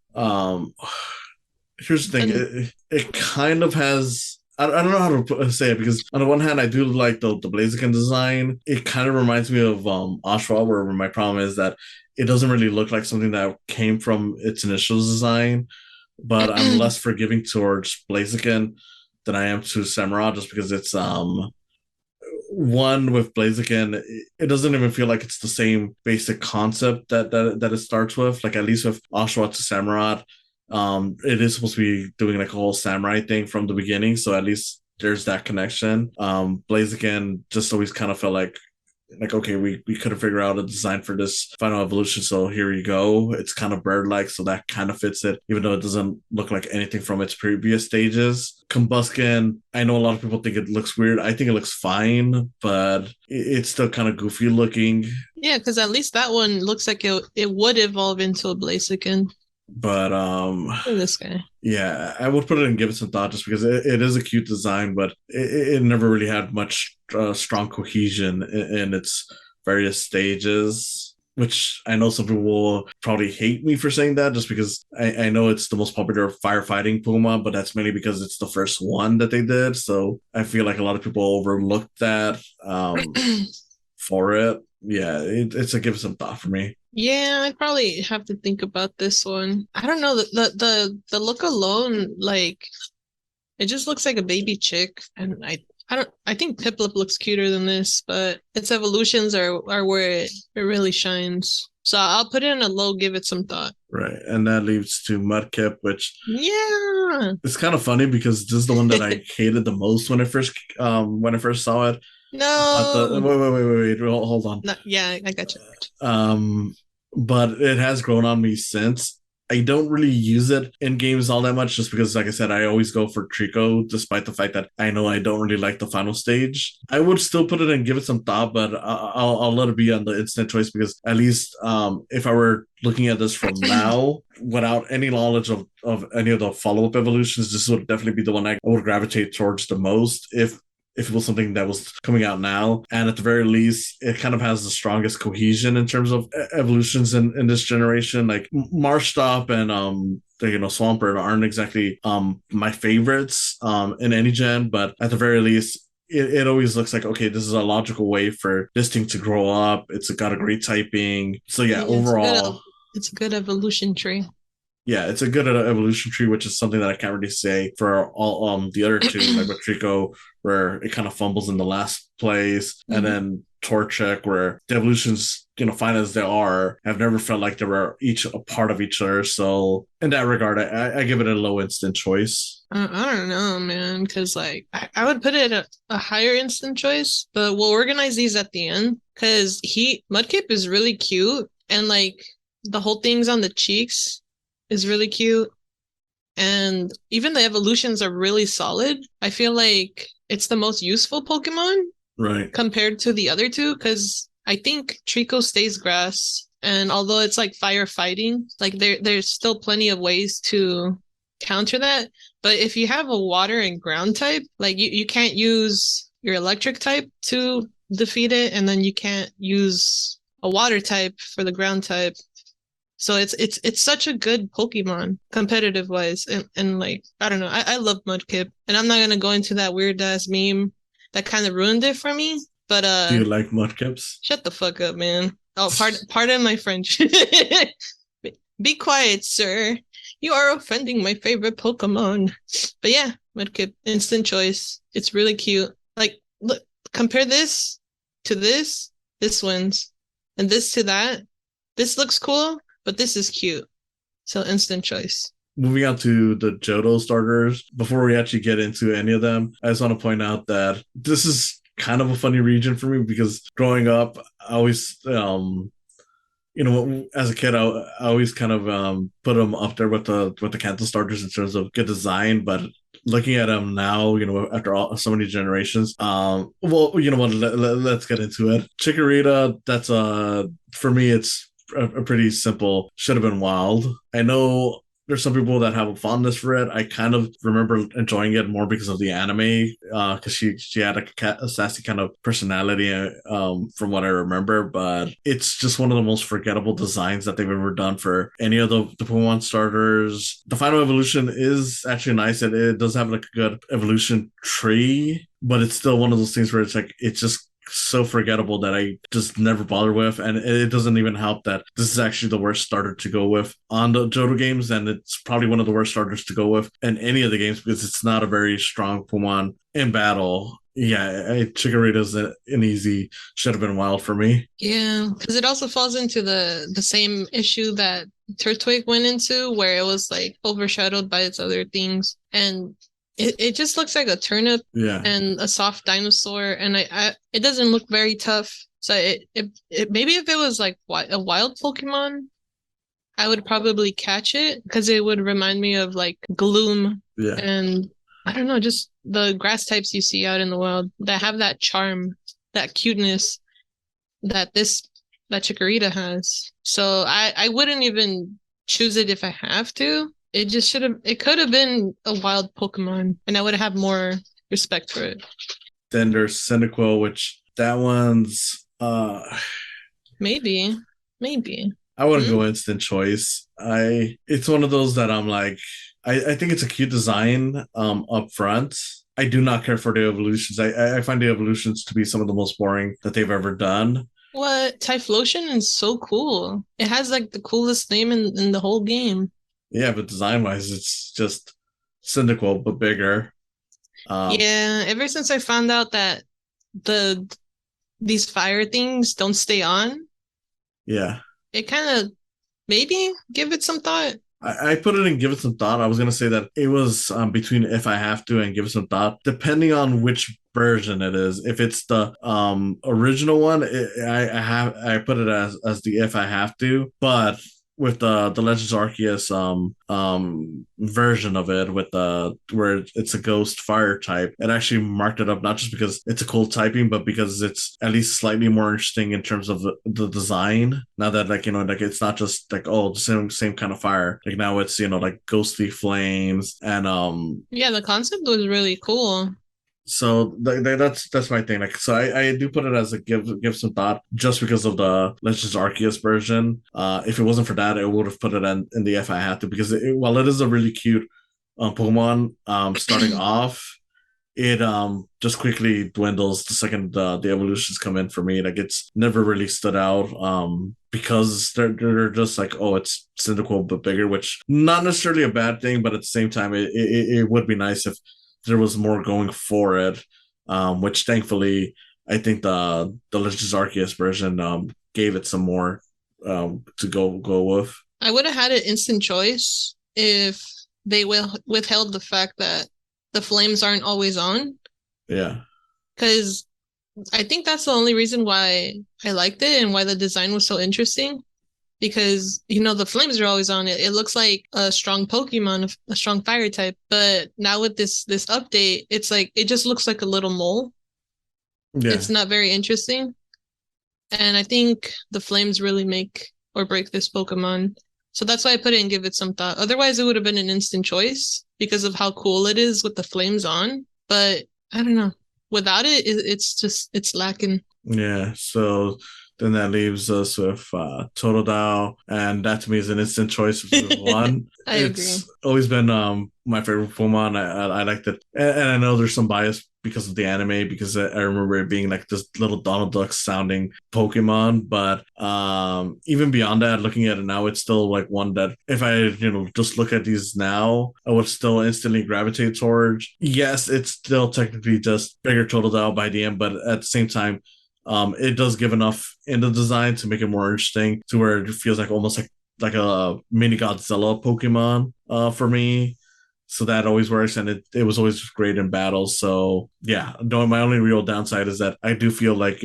here's the thing. And It kind of has. I don't know how to say it because on the one hand I do like the Blaziken design. It kind of reminds me of Oshawott, where my problem is that it doesn't really look like something that came from its initial design. But I'm less forgiving towards Blaziken than I am to Samurott just because it's one with Blaziken, it doesn't even feel like it's the same basic concept that it starts with. Like at least with Oshawott to Samurott, it is supposed to be doing like a whole samurai thing from the beginning. So at least there's that connection. Blaziken just always kind of felt like okay, we could have figured out a design for this final evolution, so here you go. It's kind of bird-like, so that kind of fits it, even though it doesn't look like anything from its previous stages. Combusken, I know a lot of people think it looks weird. I think it looks fine, but it's still kind of goofy looking. yeah, because at least that one looks like it would evolve into a Blaziken. But Look at this guy. yeah, I would put it and give it some thought just because it is a cute design, but it never really had much strong cohesion in its various stages. Which I know some people will probably hate me for saying that just because I know it's the most popular firefighting Puma, but that's mainly because it's the first one that they did. So I feel like a lot of people overlooked that for it. Yeah, it's a give some thought for me. Yeah, I'd probably have to think about this one. I don't know, the look alone, like it just looks like a baby chick, and I think Piplup looks cuter than this, but its evolutions are where it really shines. So I'll put it in a low, give it some thought. Right. And that leads to Mudkip, which Yeah. it's kind of funny because this is the one that I hated the most when I first saw it. But the No. wait, hold on. No, yeah, I got you. Um, but it has grown on me since. I don't really use it in games all that much just because, like I said, I always go for Trico, despite the fact that I know I don't really like the final stage. I would still put it and give it some thought, but I'll let it be on the instant choice because at least if I were looking at this from now without any knowledge of any of the follow-up evolutions, this would definitely be the one I would gravitate towards the most if it was something that was coming out now. And at the very least, it kind of has the strongest cohesion in terms of evolutions in this generation. Like Marshtomp and Swampert aren't exactly my favorites in any gen, but at the very least, it always looks like, okay, this is a logical way for this thing to grow up. It's got a great typing. So yeah, It's overall, It's a good evolution tree. Yeah, it's a good evolution tree, which is something that I can't really say for all the other two, like with Trico, where it kind of fumbles in the last place, and Hmm. then Torchic, where the evolutions, fine as they are, have never felt like they were each a part of each other. So in that regard, I give it a low instant choice. I don't know, man, because like I would put it a higher instant choice, but we'll organize these at the end because he Mudkip is really cute and like the whole things on the cheeks is really cute, and even the evolutions are really solid. I feel like it's the most useful Pokemon Right. compared to the other two because I think Trico stays grass, and although it's like firefighting, like there's still plenty of ways to counter that. But if you have a water and ground type, like you can't use your electric type to defeat it, and then you can't use a water type for the ground type. So it's such a good Pokemon competitive wise, and like I don't know, I love Mudkip, and I'm not gonna go into that weird ass meme that kind of ruined it for me. But Do you like Mudkips? shut the fuck up, man. Oh, pardon my French. Be quiet, sir. You are offending my favorite Pokemon. But yeah, Mudkip, instant choice. It's really cute. Like, look, compare this to this wins, and this to that. This looks cool, but this is cute. So instant choice. Moving on to the Johto starters, before we actually get into any of them, I just want to point out that this is kind of a funny region for me because growing up, I always, as a kid, I always kind of put them up there with the Kanto starters in terms of good design, but looking at them now, after so many generations, well, you know what? Let's get into it. Chikorita, that's for me, it's a pretty simple. Should have been wild. I know there's some people that have a fondness for it. I kind of remember enjoying it more because of the anime, because she had a sassy kind of personality, from what I remember. But it's just one of the most forgettable designs that they've ever done for any of the Pokemon starters. The final evolution is actually nice. It does have like a good evolution tree, but it's still one of those things where it's just so forgettable that I just never bother with. And it doesn't even help that this is actually the worst starter to go with on the Johto games, and it's probably one of the worst starters to go with in any of the games because it's not a very strong Pokemon in battle. Yeah, Chikorita's an easy should have been wild for me. Yeah, because it also falls into the same issue that Turtwig went into, where it was like overshadowed by its other things, and it just looks like a turnip Yeah. and a soft dinosaur, and I it doesn't look very tough. So it maybe if it was like a wild Pokemon, I would probably catch it because it would remind me of like Gloom Yeah. and I don't know, just the grass types you see out in the wild that have that charm, that cuteness that that Chikorita has. So I wouldn't even choose it if I have to. It could have been a wild Pokemon and I would have more respect for it. Then there's Cyndaquil, which that one's Maybe. Maybe. I wouldn't Hmm? go instant choice. It's one of those that I'm like, I think it's a cute design up front. I do not care for the evolutions. I find the evolutions to be some of the most boring that they've ever done. What? Typhlosion is so cool. It has like the coolest name in the whole game. Yeah, but design wise, it's just Cyndaquil but bigger. Um, Yeah, ever since I found out that the these fire things don't stay on, yeah. it kind of maybe give it some thought. I put it in give it some thought. I was gonna say that it was between if I have to and give it some thought, depending on which version it is. If it's the original one, I put it as the if I have to. But with the Legends Arceus version of it with the where it's a ghost fire type, it actually marked it up not just because it's a cool typing, but because it's at least slightly more interesting in terms of the design. Now that like it's not just like oh the same kind of fire. Like now it's like ghostly flames and Yeah, the concept was really cool. so that's my thing. Like, so I do put it as a give some thought just because of the Legends Arceus version. If it wasn't for that, I would have put it in the if I had to because while it is a really cute Pokemon starting off, it just quickly dwindles the second the evolutions come in for me. Like it's never really stood out because they're just like, oh, it's Cyndaquil but bigger, which not necessarily a bad thing, but at the same time it would be nice if there was more going for it. Which thankfully I think the Legends Arceus version gave it some more to go with. I would have had an instant choice if they withheld the fact that the flames aren't always on, Yeah. because I think that's the only reason why I liked it and why the design was so interesting. Because the flames are always on it. It looks like a strong Pokemon, a strong fire type. But now with this update, it's like it just looks like a little mole. Yeah. It's not very interesting. And I think the flames really make or break this Pokemon. So that's why I put it and give it some thought. Otherwise, it would have been an instant choice because of how cool it is with the flames on. But I don't know. Without it, it's lacking. Yeah, so then that leaves us with Totodile, and that to me is an instant choice of one. I agree. It's always been my favorite Pokemon. I liked it, and I know there's some bias because of the anime, because I remember it being like this little Donald Duck sounding Pokemon. But even beyond that, looking at it now, it's still like one that if I just look at these now, I would still instantly gravitate towards. Yes, it's still technically just bigger Totodile by the end, but at the same time it does give enough in the design to make it more interesting to where it feels like almost like a mini Godzilla Pokemon for me. So that always works, and it was always great in battles. So yeah, my only real downside is that I do feel like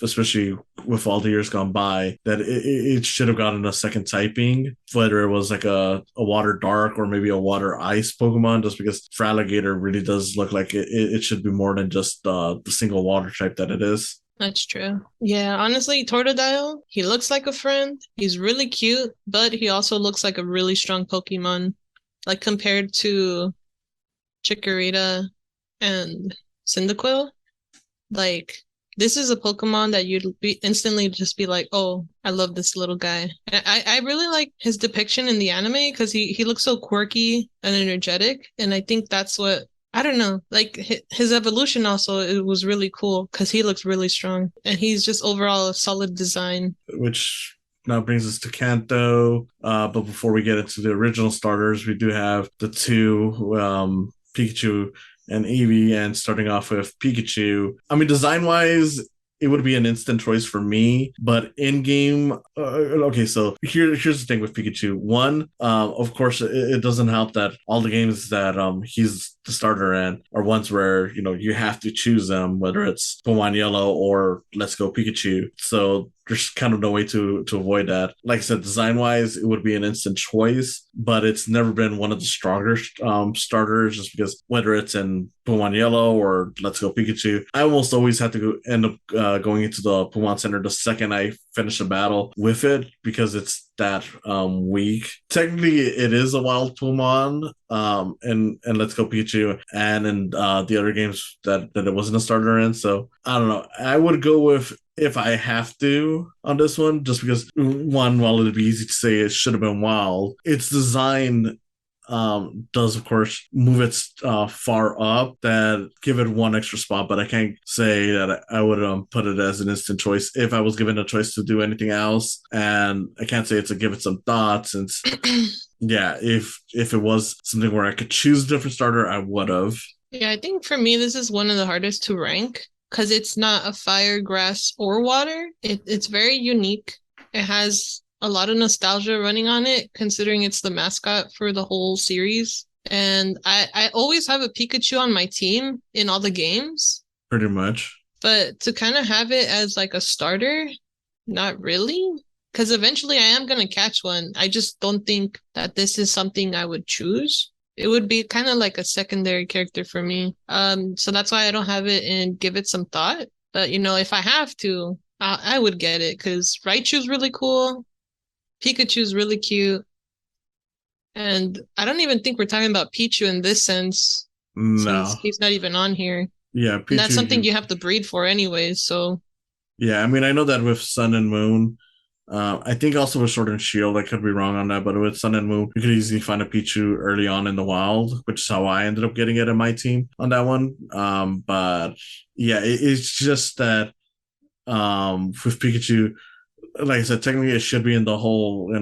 especially with all the years gone by, that it should have gotten a second typing, whether it was like a water dark or maybe a water ice Pokemon, just because Fraligator really does look like it should be more than just the single water type that it is. That's true. Yeah, honestly, Totodile, he looks like a friend. He's really cute, but he also looks like a really strong Pokemon. Like compared to Chikorita and Cyndaquil, like this is a Pokemon that you'd be instantly just be like, oh, I love this little guy. And I really like his depiction in the anime because he looks so quirky and energetic, and I think that's what I don't know. Like his evolution also it was really cool because he looks really strong and he's just overall a solid design. Which now brings us to Kanto. But before we get into the original starters, we do have the two Pikachu and Eevee, and starting off with Pikachu. I mean, design wise, it would be an instant choice for me. But in game, okay, so here's the thing with Pikachu. One, of course, it doesn't help that all the games that he's the starter in are ones where you have to choose them, whether it's Pokemon Yellow or Let's Go Pikachu. So there's kind of no way to avoid that. Like I said, design wise, it would be an instant choice, but it's never been one of the stronger starters, just because whether it's in Pokemon Yellow or Let's Go Pikachu, I almost always have to end up going into the Pokemon Center the second I finish a battle with it, because it's that weak. Technically, it is a wild Pokemon, and Let's Go Pikachu, and in the other games that it wasn't a starter in. So I don't know. I would go with if I have to on this one, just because one, while it'd be easy to say it should have been wild, its design does of course move it far up, that give it one extra spot, but I can't say that I would put it as an instant choice if I was given a choice to do anything else. And I can't say it's a give it some thought, since yeah, if it was something where I could choose a different starter, I would have. Yeah, I think for me this is one of the hardest to rank because it's not a fire, grass, or water. It's very unique. It has a lot of nostalgia running on it, considering it's the mascot for the whole series. And I always have a Pikachu on my team in all the games, Pretty much. but to kind of have it as like a starter, not really. Because eventually I am going to catch one. I just don't think that this is something I would choose. It would be kind of like a secondary character for me. So that's why I don't have it and give it some thought. But if I have to, I would get it because Raichu's really cool. Pikachu's really cute. And I don't even think we're talking about Pichu in this sense, since No. he's not even on here. Yeah, And that's something Pichu. you have to breed for anyways. So Yeah, I mean, I know that with Sun and Moon, I think also with Sword and Shield, I could be wrong on that, but with Sun and Moon, you could easily find a Pichu early on in the wild, which is how I ended up getting it in my team on that one. But yeah, it's just that with Pikachu, like I said, technically it should be in the whole,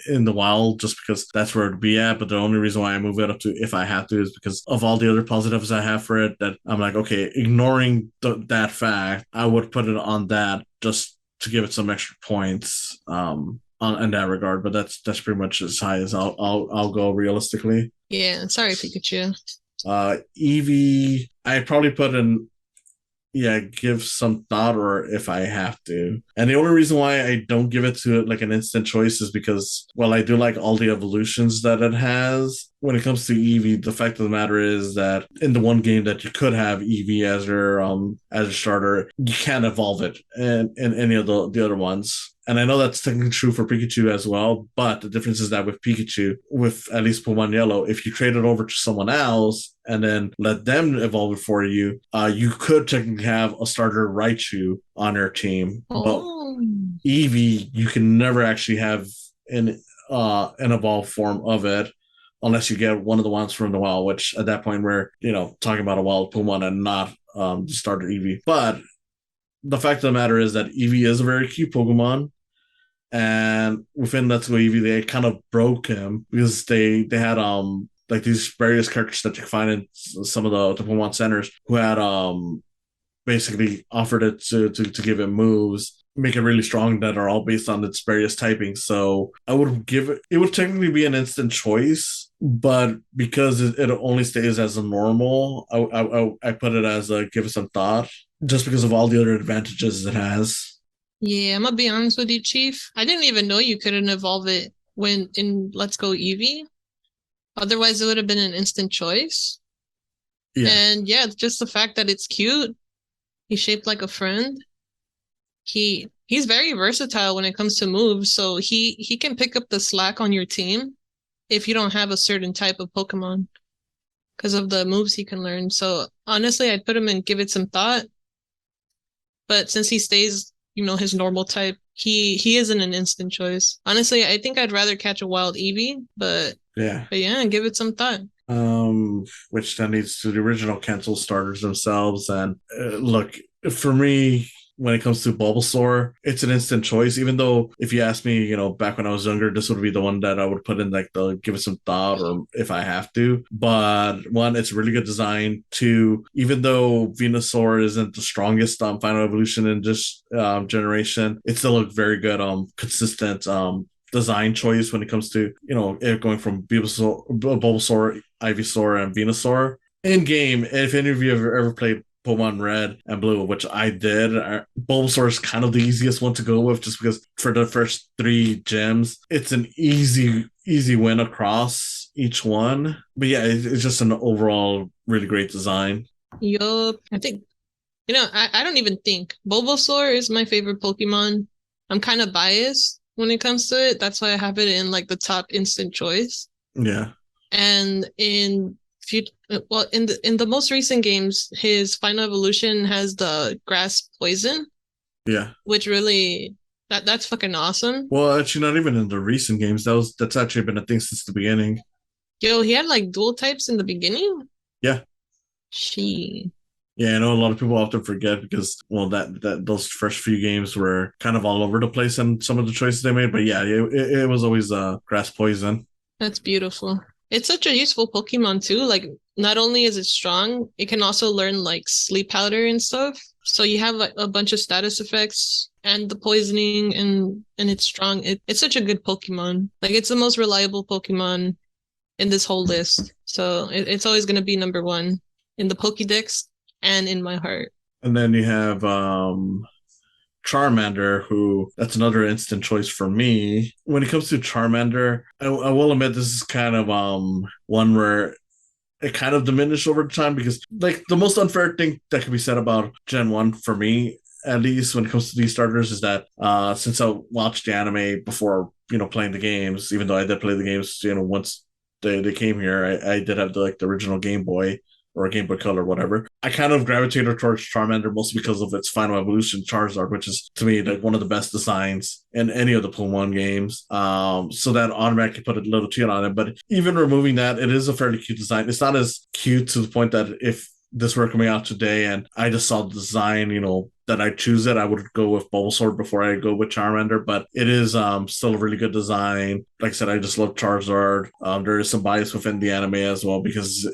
in the wild, just because that's where it'd be at. But the only reason why I move it up to if I have to is because of all the other positives I have for it. That I'm like, okay, ignoring that fact, I would put it on that just to give it some extra points. In that regard, but that's pretty much as high as I'll go realistically. Yeah, sorry, Pikachu. Eevee, I probably put in, yeah, give some thought or if I have to. And the only reason why I don't give it to it like an instant choice is because, well, I do like all the evolutions that it has. When it comes to Eevee, the fact of the matter is that in the one game that you could have Eevee as your starter, you can't evolve it in any of the other ones. And I know that's technically true for Pikachu as well, but the difference is that with Pikachu, with at least Pokemon Yellow, if you trade it over to someone else and then let them evolve it for you, you could technically have a starter Raichu on your team. But Oh, Eevee, you can never actually have an evolved form of it unless you get one of the ones from the wild, which at that point we're, talking about a wild Pokemon and not the starter Eevee. But the fact of the matter is that Eevee is a very cute Pokemon. And within Let's Go Eevee, they kind of broke him because they had like these various characters that you find in some of the Pokemon centers who had basically offered it to give it moves, make it really strong that are all based on its various typings. So I would give it would technically be an instant choice, but because it only stays as a normal, I put it as a give it some thought just because of all the other advantages it has. yeah, I'm gonna be honest with you, Chief. I didn't even know you couldn't evolve it when in Let's Go Eevee. Otherwise, it would have been an instant choice. Yeah. And yeah, just the fact that it's cute. He's shaped like a friend. He's very versatile when it comes to moves, so he can pick up the slack on your team if you don't have a certain type of Pokemon because of the moves he can learn. So honestly, I'd put him in give it some thought. But since he stays, his normal type, he isn't an instant choice. Honestly, I think I'd rather catch a wild Eevee, Yeah. but yeah, give it some thought. Which then leads to the original cancel starters themselves. And look, for me, when it comes to Bulbasaur, it's an instant choice. Even though if you ask me, back when I was younger, this would be the one that I would put in like the give it some thought or if I have to. But one, it's a really good design. Two, even though Venusaur isn't the strongest final evolution in this generation, it still a very good consistent design choice when it comes to it going from Bulbasaur, Ivysaur, and Venusaur. In game, if any of you have ever played Pokemon Red and Blue, which I did, Bulbasaur is kind of the easiest one to go with, just because for the first three gyms, it's an easy win across each one. But yeah, it's just an overall really great design. Yup. I think, I don't even think Bulbasaur is my favorite Pokemon. I'm kind of biased when it comes to it. That's why I have it in like the top instant choice. Yeah. And in the most recent games, his final evolution has the grass poison, Yeah. which really that's fucking awesome. Well, actually, not even in the recent games. That's actually been a thing since the beginning. Yo, he had like dual types in the beginning. Yeah. She. Yeah, I know a lot of people often forget because, well, that those first few games were kind of all over the place and some of the choices they made. But yeah, it was always grass poison. That's beautiful. It's such a useful Pokemon too. Like, not only is it strong, it can also learn like sleep powder and stuff. So you have like a bunch of status effects and the poisoning, and it's strong. It's such a good Pokemon. Like, it's the most reliable Pokemon in this whole list. So it's always gonna be number one in the Pokédex and in my heart. And then you have Charmander, who that's another instant choice for me. When it comes to Charmander, I will admit this is kind of one where it kind of diminished over time because like the most unfair thing that can be said about Gen 1 for me, at least when it comes to these starters, is that since I watched the anime before, playing the games, even though I did play the games, once they came here, I did have the original Game Boy or a Game Boy Color, whatever. I kind of gravitated towards Charmander mostly because of its final evolution Charizard, which is to me like one of the best designs in any of the Pokemon games. So that automatically put a little tune on it. But even removing that, it is a fairly cute design. It's not as cute to the point that if this were coming out today and I just saw the design, that I choose it, I would go with Bulbasaur before I go with Charmander. But it is still a really good design. Like I said, I just love Charizard. There is some bias within the anime as well because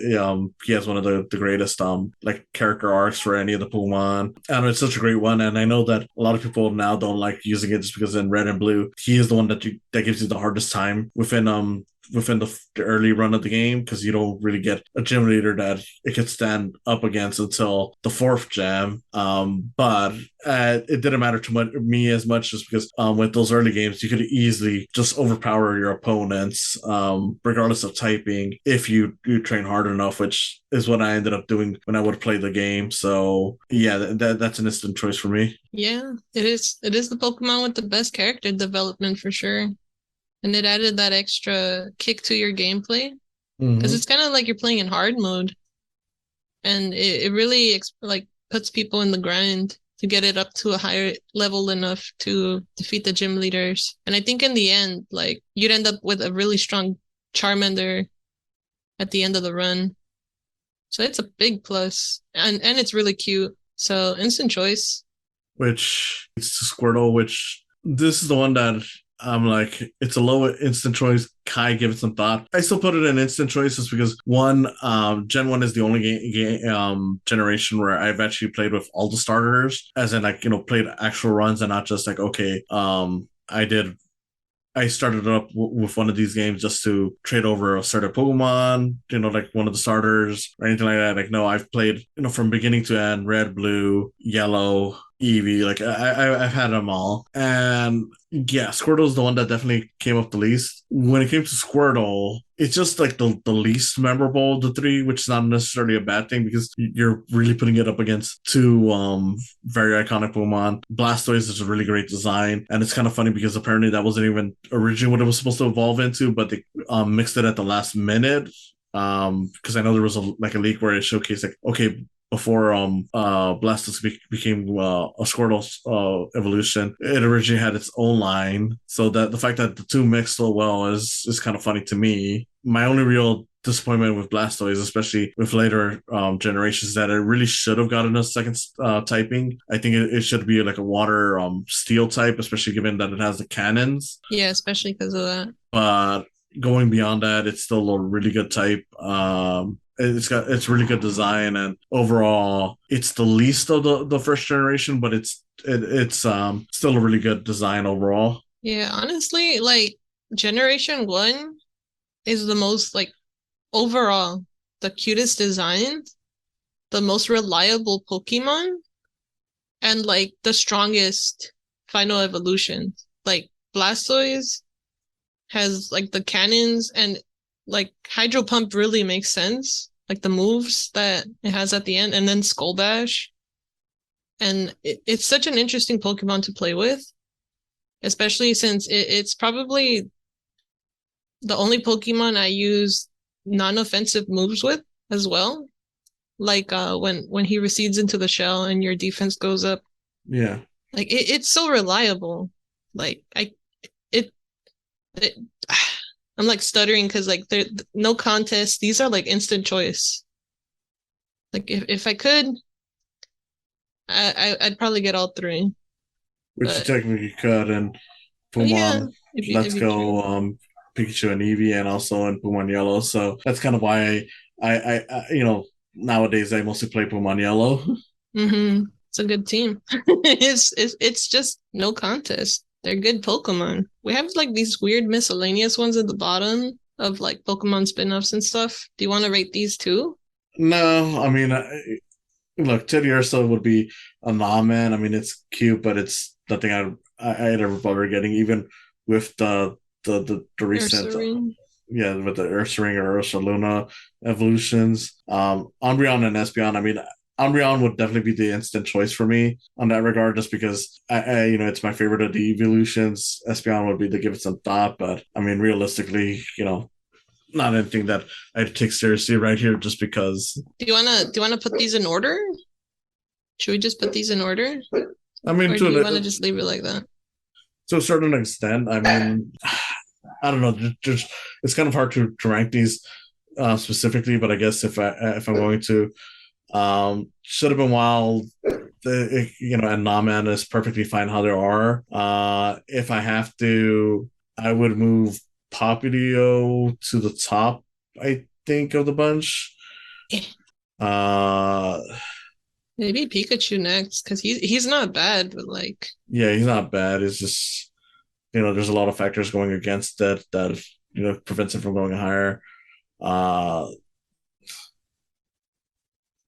he has one of the greatest like character arcs for any of the Pokemon. And it's such a great one. And I know that a lot of people now don't like using it just because in Red and Blue, he is the one that gives you the hardest time within the early run of the game because you don't really get a gym leader that it could stand up against until the fourth gym. But it didn't matter to me as much just because with those early games you could easily just overpower your opponents regardless of typing if you train hard enough, which is what I ended up doing when I would play the game. So yeah, that's an instant choice for me. Yeah, it is. It is the Pokemon with the best character development for sure. And it added that extra kick to your gameplay because Mm-hmm. it's kind of like you're playing in hard mode, and it really like puts people in the grind to get it up to a higher level enough to defeat the gym leaders. And I think in the end, like you'd end up with a really strong Charmander at the end of the run. So it's a big plus, and it's really cute. So instant choice. Which it's Squirtle, which this is the one that I'm like, it's a low instant choice. Kai, give it some thought. I still put it in instant choice just because one, Gen 1 is the only generation where I've actually played with all the starters, as in like, played actual runs and not just like, okay, I started up with one of these games just to trade over a certain Pokemon, like one of the starters or anything like that. Like, no, I've played, from beginning to end, red, blue, yellow, Eevee. Like, I've had them all. And yeah, Squirtle's the one that definitely came up the least. When it came to Squirtle, it's just like the least memorable of the three, which is not necessarily a bad thing because you're really putting it up against two very iconic Pokemon. Blastoise is a really great design, and it's kind of funny because apparently that wasn't even originally what it was supposed to evolve into, but they mixed it at the last minute. Because I know there was a leak where it showcased like, okay, before Blastoise became a Squirtle evolution, it originally had its own line. So that the fact that the two mixed so well is kind of funny to me. My only real disappointment with Blastoise, especially with later generations, that it really should have gotten a second typing. I think it should be like a water steel type, especially given that it has the cannons. Yeah, especially because of that. But going beyond that, it's still a really good type. It's really good design, and overall, it's the least of the first generation, but it's still a really good design overall. Yeah, honestly, like Generation 1 is the most like overall the cutest design, the most reliable Pokemon, and like the strongest final evolution. Like Blastoise has like the cannons and like Hydro Pump really makes sense. Like the moves that it has at the end, and then Skull Bash. And it's such an interesting Pokemon to play with, especially since it's probably the only Pokemon I use non-offensive moves with as well. Like when he recedes into the shell and your defense goes up. Yeah. Like it's so reliable. Like it, it I'm like stuttering because like there no contest. These are like instant choice. Like if I could, I'd probably get all three. Which you But technically could, and yeah, Pokemon if Let's you Go, can. Pikachu and Eevee, and also in Pokemon Yellow. So that's kind of why nowadays I mostly play Pokemon Yellow. Mm-hmm. It's a good team. It's just no contest. They're good Pokemon. We have like these weird miscellaneous ones at the bottom of like Pokemon spin-offs and stuff. Do you want to rate these too? No, I mean, look, Teddy Ursa would be a nah man. I mean, it's cute, but it's nothing I'd ever bother getting, even with the recent Ursaring. yeah, with the Ursaring or Ursa Luna evolutions. Umbreon and Espeon, I mean, Umbreon would definitely be the instant choice for me on that regard, just because it's my favorite of the evolutions. Espeon would be to give it some thought, but I mean, realistically, not anything that I take seriously right here, just because. Do you wanna put these in order? Should we just put these in order? I mean, Or do you wanna just leave it like that? to a certain extent. I mean, I don't know. Just it's kind of hard to rank these specifically, but I guess if I'm going to, should have been wild. And Naman is perfectly fine how they are. If I have to, I would move Papilio to the top, I think, of the bunch. Uh, Maybe Pikachu next, because he's not bad, but like yeah, he's not bad. It's just, there's a lot of factors going against that prevents him from going higher. Uh,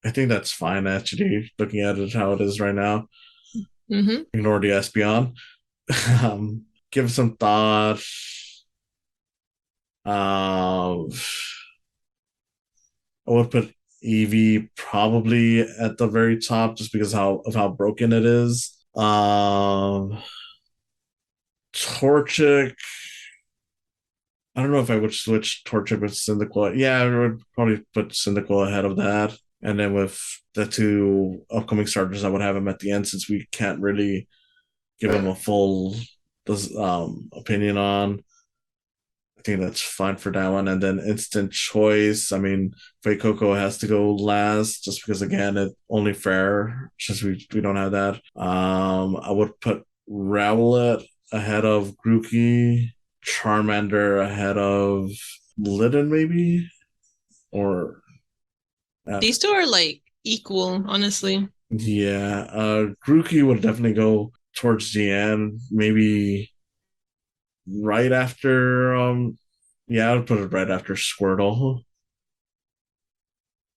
I think that's fine actually. Looking at it how it is right now, ignore the Espeon. Give it some thought. I would put Eevee probably at the very top just because of how broken it is. Torchic. I don't know if I would switch Torchic with Cyndaquil. Yeah, I would probably put Cyndaquil ahead of that. And then with the two upcoming starters, I would have him at the end since we can't really give him a full opinion on. I think that's fine for that one. And then instant choice. I mean, Coco has to go last just because again, it only fair since we don't have that. I would put Rowlet ahead of Grookey, Charmander ahead of Litten, maybe, or these two are like equal, honestly. yeah. Grookey would definitely go towards the end, maybe right after yeah, I would put it right after Squirtle.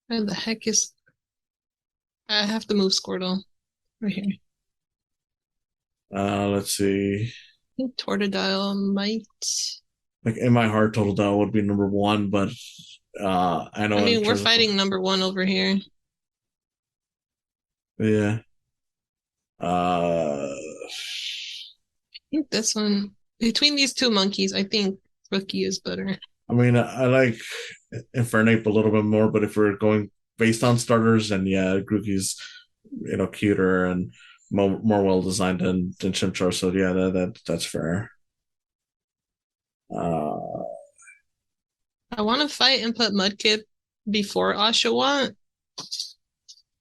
Where the heck is I have to move Squirtle right here. Let's see. I think Tordidile might. Like in my heart, Total Down would be number one, but I I know in mean, we're terms of fighting number one over here. yeah. Uh, I think this one between these two monkeys, I think Rookie is better. I mean, I like Infernape a little bit more, but if we're going based on starters, then yeah, Grookey's cuter and more well designed than Chimchar. So yeah, that's fair. Uh, I want to fight and put Mudkip before Oshawott,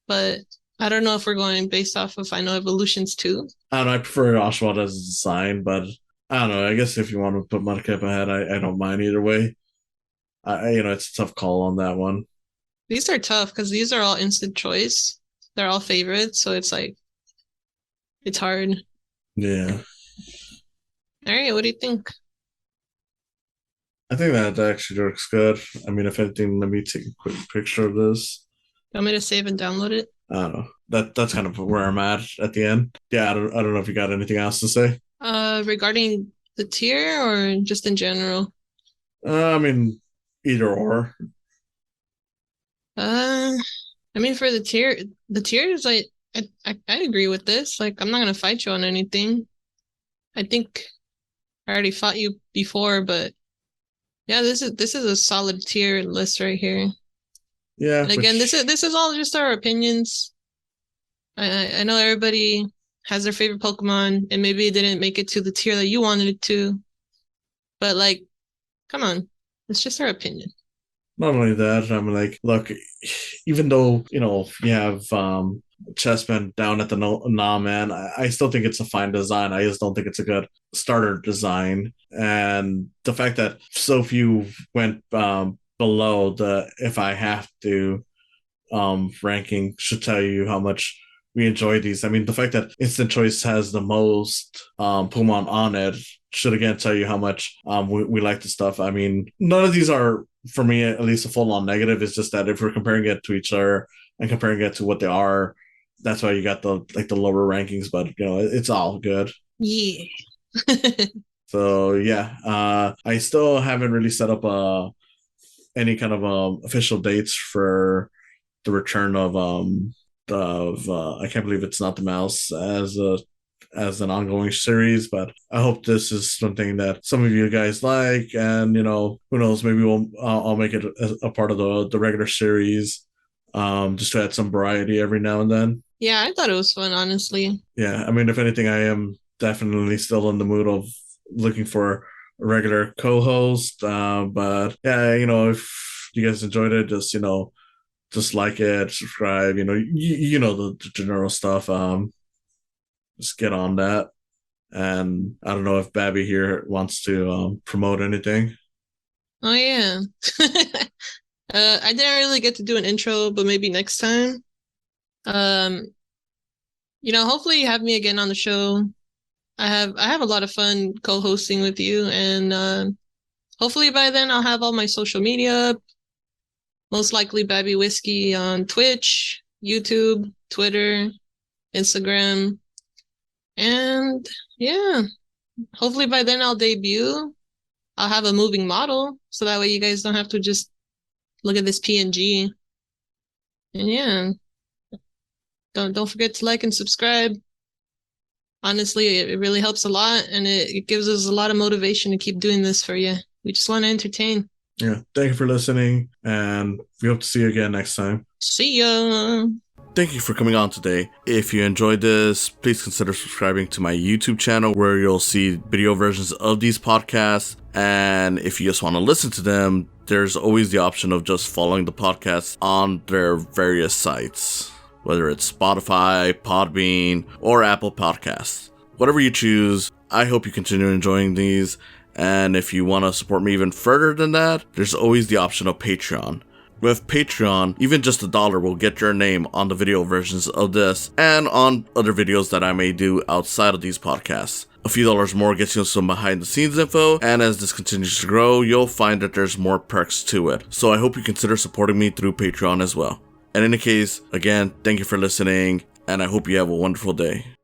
but I don't know if we're going based off of Final Evolutions too. I don't know. I prefer Oshawott as a design, but I don't know. I guess if you want to put Mudkip ahead, I don't mind either way. It's a tough call on that one. These are tough because these are all instant choice. They're all favorites, so it's like it's hard. Yeah. All right, what do you think? I think that actually looks good. I mean, if anything, let me take a quick picture of this. You want me to save and download it? I don't know. That's kind of where I'm at the end. Yeah, I don't know if you got anything else to say. Regarding the tier or just in general? I mean, either or. Uh, I mean for the tiers, like I agree with this. Like I'm not gonna fight you on anything. I think I already fought you before, but yeah, this is a solid tier list right here. Yeah, And again, this is all just our opinions. I know everybody has their favorite Pokemon, and maybe it didn't make it to the tier that you wanted it to, but like, come on, it's just our opinion. not only that, I'm like, look, even though you have Chessman down at the nah man, I still think it's a fine design. I just don't think it's a good starter design, and the fact that so few went below the if I have to ranking should tell you how much we enjoy these. I mean, the fact that Instant Choice has the most Pokemon on it should again tell you how much we like the stuff. I mean, none of these are, for me at least, a full on negative. It's just that if we're comparing it to each other and comparing it to what they are, that's why you got the lower rankings. But it's all good. Yeah. So yeah, I still haven't really set up any kind of official dates for the return of I can't believe it's not the mouse as as an ongoing series, but I hope this is something that some of you guys like, and who knows, maybe I'll make it a part of the regular series, just to add some variety every now and then. Yeah, I thought it was fun, honestly. Yeah, I mean, if anything, I am definitely still in the mood of looking for a regular co-host. But yeah, if you guys enjoyed it, just like it, subscribe. The general stuff. Just get on that. And I don't know if Babby here wants to promote anything. Oh yeah. I didn't really get to do an intro, but maybe next time. Um, hopefully you have me again on the show. I have a lot of fun co-hosting with you, and hopefully by then I'll have all my social media up. Most likely Babby Whiskey on Twitch, YouTube, Twitter, Instagram, and yeah, hopefully by then I'll debut. I'll have a moving model, so that way you guys don't have to just look at this PNG. And yeah, don't forget to like and subscribe. Honestly, it really helps a lot, and it gives us a lot of motivation to keep doing this for you. We just want to entertain. Yeah, thank you for listening, and we hope to see you again next time. See ya! Thank you for coming on today. If you enjoyed this, please consider subscribing to my YouTube channel, where you'll see video versions of these podcasts. And if you just want to listen to them, there's always the option of just following the podcast on their various sites, whether it's Spotify, Podbean, or Apple Podcasts. Whatever you choose, I hope you continue enjoying these. And if you want to support me even further than that, there's always the option of Patreon. With Patreon, even just $1 will get your name on the video versions of this and on other videos that I may do outside of these podcasts. A few dollars more gets you some behind the scenes info, and as this continues to grow, you'll find that there's more perks to it. So I hope you consider supporting me through Patreon as well. And in any case, again, thank you for listening, and I hope you have a wonderful day.